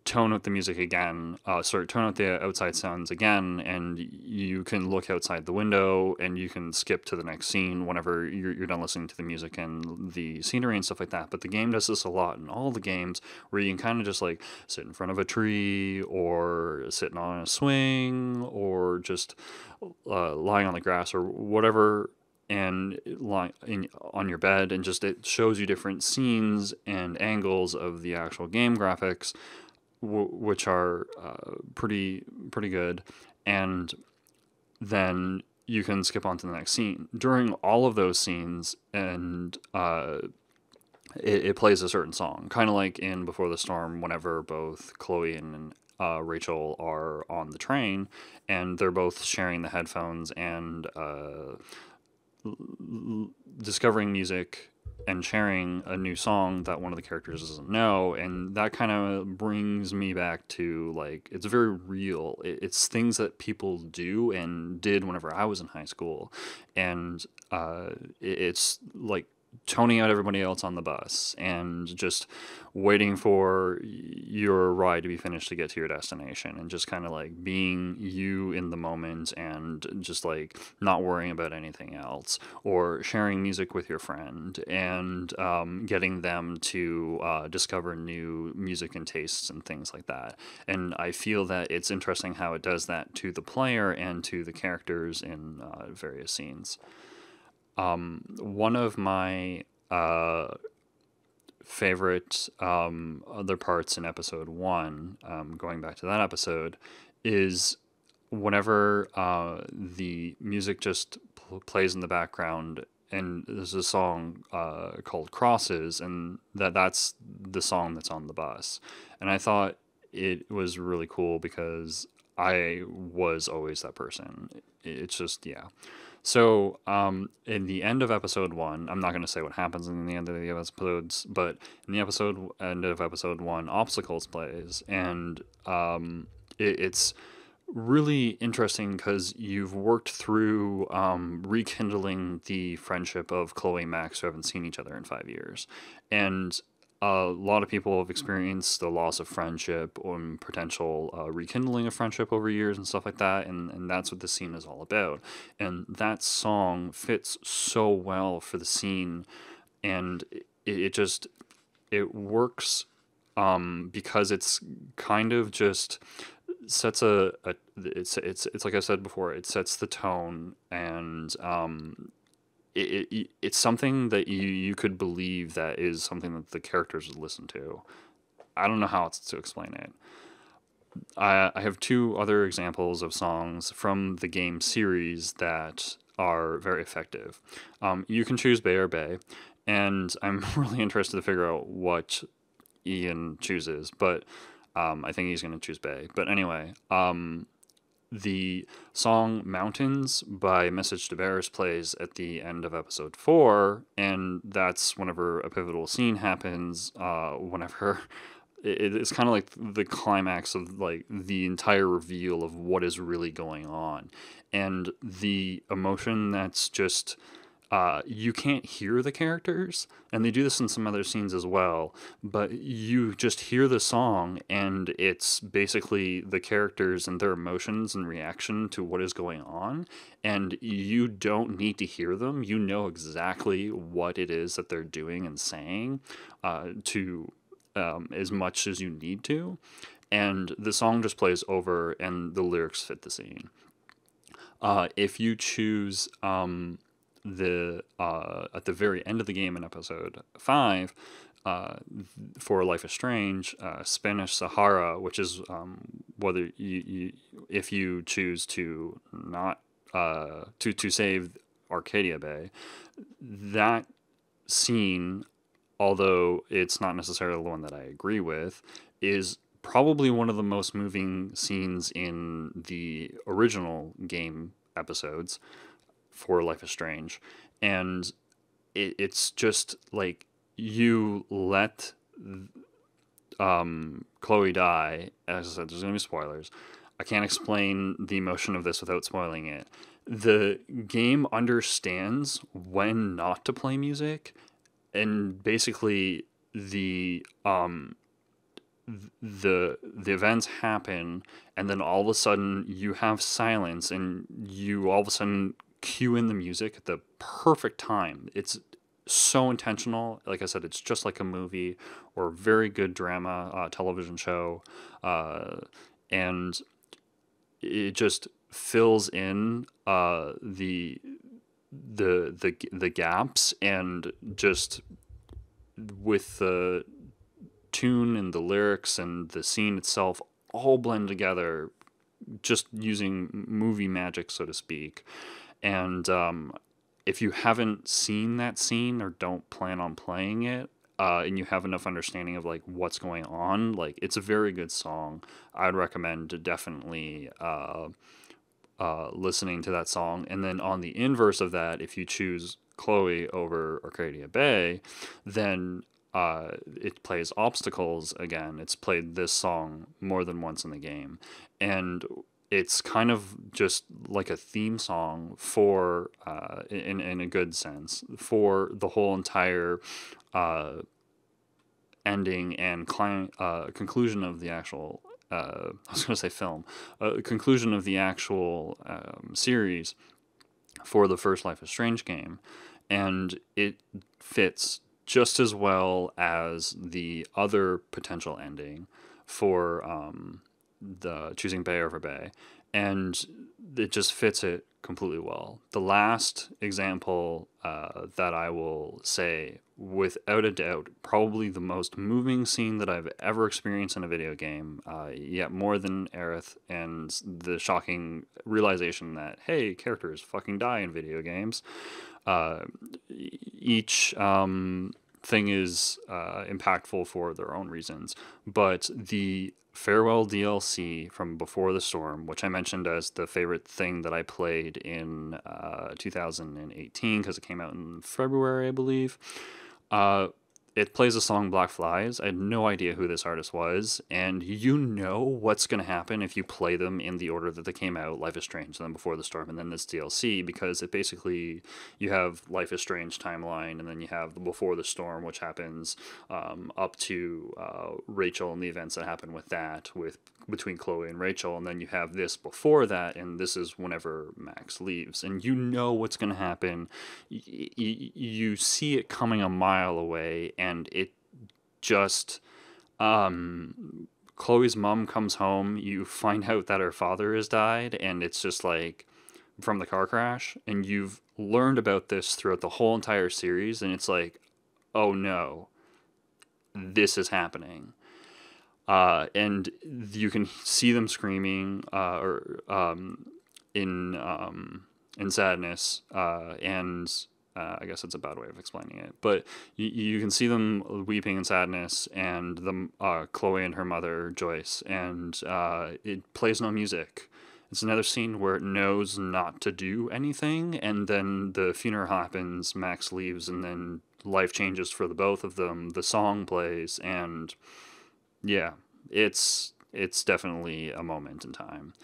tone out the music again, tone out the outside sounds again, and you can look outside the window and you can skip to the next scene whenever you're done listening to the music and the scenery and stuff like that. But the game does this a lot in all the games, where you can kind of just like sit in front of a tree or sitting on a swing or just lying on the grass or whatever, and on your bed, and just it shows you different scenes and angles of the actual game graphics, which are pretty good. And then you can skip on to the next scene during all of those scenes, and it plays a certain song, kind of like in Before the Storm, whenever both Chloe and Rachel are on the train and they're both sharing the headphones and discovering music and sharing a new song that one of the characters doesn't know. And that kind of brings me back to, like, it's very real. It's things that people do and did whenever I was in high school. And it's like toning out everybody else on the bus and just waiting for your ride to be finished to get to your destination, and just kind of like being you in the moment and just like not worrying about anything else, or sharing music with your friend and getting them to discover new music and tastes and things like that. And I feel that it's interesting how it does that to the player and to the characters in various scenes. One of my favorite other parts in episode 1, going back to that episode, is whenever the music just plays in the background, and there's a song called Crosses, and that's the song that's on the bus. And I thought it was really cool because I was always that person. It's just, yeah. So, in the end of episode 1, I'm not going to say what happens in the end of the episodes, but in the end of episode 1, Obstacles plays, and it's really interesting because you've worked through rekindling the friendship of Chloe and Max, who haven't seen each other in 5 years. And a lot of people have experienced the loss of friendship or potential rekindling of friendship over years and stuff like that, and that's what the scene is all about. And that song fits so well for the scene, and it works because it's kind of just sets it's like I said before, it sets the tone, and it's something that you could believe that is something that the characters would listen to. I don't know how else to explain it. I have 2 other examples of songs from the game series that are very effective. You can choose Bay or Bay, and I'm really interested to figure out what Ian chooses, but I think he's going to choose Bay. But anyway, the song Mountains by Message to Bears plays at the end of episode 4, and that's whenever a pivotal scene happens, whenever it's kind of like the climax of like the entire reveal of what is really going on, and the emotion that's just you can't hear the characters, and they do this in some other scenes as well, but you just hear the song, and it's basically the characters and their emotions and reaction to what is going on, and you don't need to hear them. You know exactly what it is that they're doing and saying to as much as you need to, and the song just plays over, and the lyrics fit the scene. If you choose the at the very end of the game in episode 5 for Life is Strange, Spanish Sahara, which is whether you if you choose to not to save Arcadia Bay, that scene, although it's not necessarily the one that I agree with, is probably one of the most moving scenes in the original game episodes for Life is Strange. And it's just like you let Chloe die. As I said, there's going to be spoilers. I can't explain the emotion of this without spoiling it. The game understands when not to play music, and basically the events happen, and then all of a sudden you have silence, and you all of a sudden cue in the music at the perfect time. It's so intentional. Like I said, it's just like a movie or a very good drama television show, and it just fills in the gaps, and just with the tune and the lyrics and the scene itself all blend together, just using movie magic, so to speak. And if you haven't seen that scene or don't plan on playing it, and you have enough understanding of like what's going on, like it's a very good song. I'd recommend definitely listening to that song. And then on the inverse of that, if you choose Chloe over Arcadia Bay, then it plays Obstacles again. It's played this song more than once in the game, and it's kind of just like a theme song for, in a good sense, for the whole entire ending and conclusion of the actual. I was going to say film. Conclusion of the actual series for the first Life is Strange game, and it fits just as well as the other potential ending for the choosing Bay over Bay, and it just fits it completely well. The last example that I will say, without a doubt, probably the most moving scene that I've ever experienced in a video game, yet more than Aerith, and the shocking realization that, hey, characters fucking die in video games. Each thing is impactful for their own reasons, but the farewell DLC from Before the Storm, which I mentioned as the favorite thing that I played in 2018 because it came out in February, I believe. It plays a song, Black Flies. I had no idea who this artist was, and you know what's going to happen if you play them in the order that they came out: Life is Strange, then Before the Storm, and then this DLC, because it basically, you have Life is Strange timeline, and then you have the Before the Storm, which happens up to Rachel and the events that happen with that, between Chloe and Rachel, and then you have this before that, and this is whenever Max leaves, and you know what's going to happen. You see it coming a mile away, and it just Chloe's mom comes home, you find out that her father has died, and it's just like, from the car crash, and you've learned about this throughout the whole entire series, and it's like, oh no, this is happening. And you can see them screaming in sadness, and I guess it's a bad way of explaining it, but you can see them weeping in sadness, and Chloe and her mother Joyce, and it plays no music. It's another scene where it knows not to do anything, and then the funeral happens, Max leaves, and then life changes for the both of them. The song plays, and yeah, it's definitely a moment in time.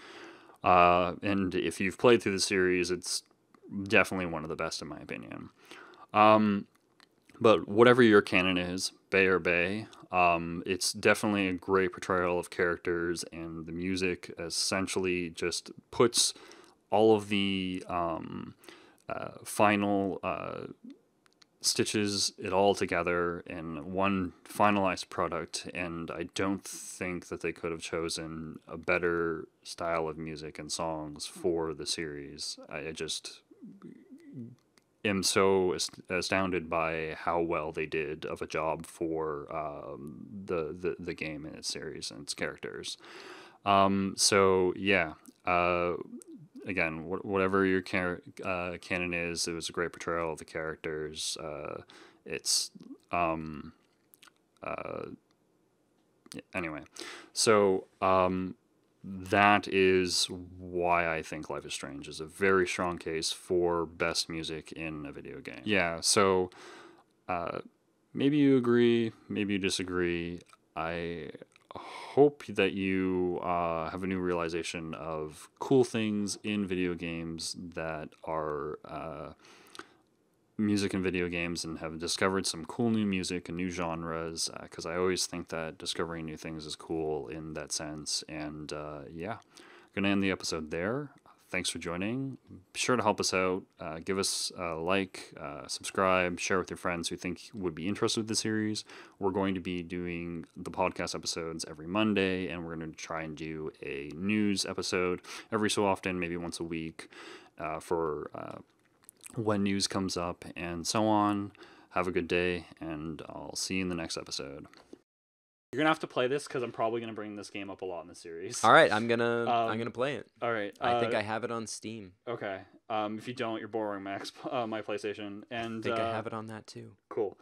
And if you've played through the series, it's definitely one of the best in my opinion. But whatever your canon is, Bay or Bay, it's definitely a great portrayal of characters, and the music essentially just puts all of the final stitches it all together in one finalized product, and I don't think that they could have chosen a better style of music and songs for the series. I just am so astounded by how well they did of a job for the game and its series and its characters. So yeah, again, whatever your canon is, it was a great portrayal of the characters. It's anyway, so that is why I think Life is Strange is a very strong case for best music in a video game. Yeah, so maybe you agree, maybe you disagree. I hope that you have a new realization of cool things in video games that are music in video games, and have discovered some cool new music and new genres, because I always think that discovering new things is cool in that sense. And yeah, I'm going to end the episode there. Thanks for joining. Be sure to help us out. Give us a like, subscribe, share with your friends who think would be interested in the series. We're going to be doing the podcast episodes every Monday, and we're going to try and do a news episode every so often, maybe once a week, for when news comes up and so on. Have a good day, and I'll see you in the next episode. You're gonna have to play this because I'm probably gonna bring this game up a lot in the series. All right, I'm gonna play it. All right. I think I have it on Steam. Okay. If you don't, you're borrowing my PlayStation. And I think I have it on that too. Cool.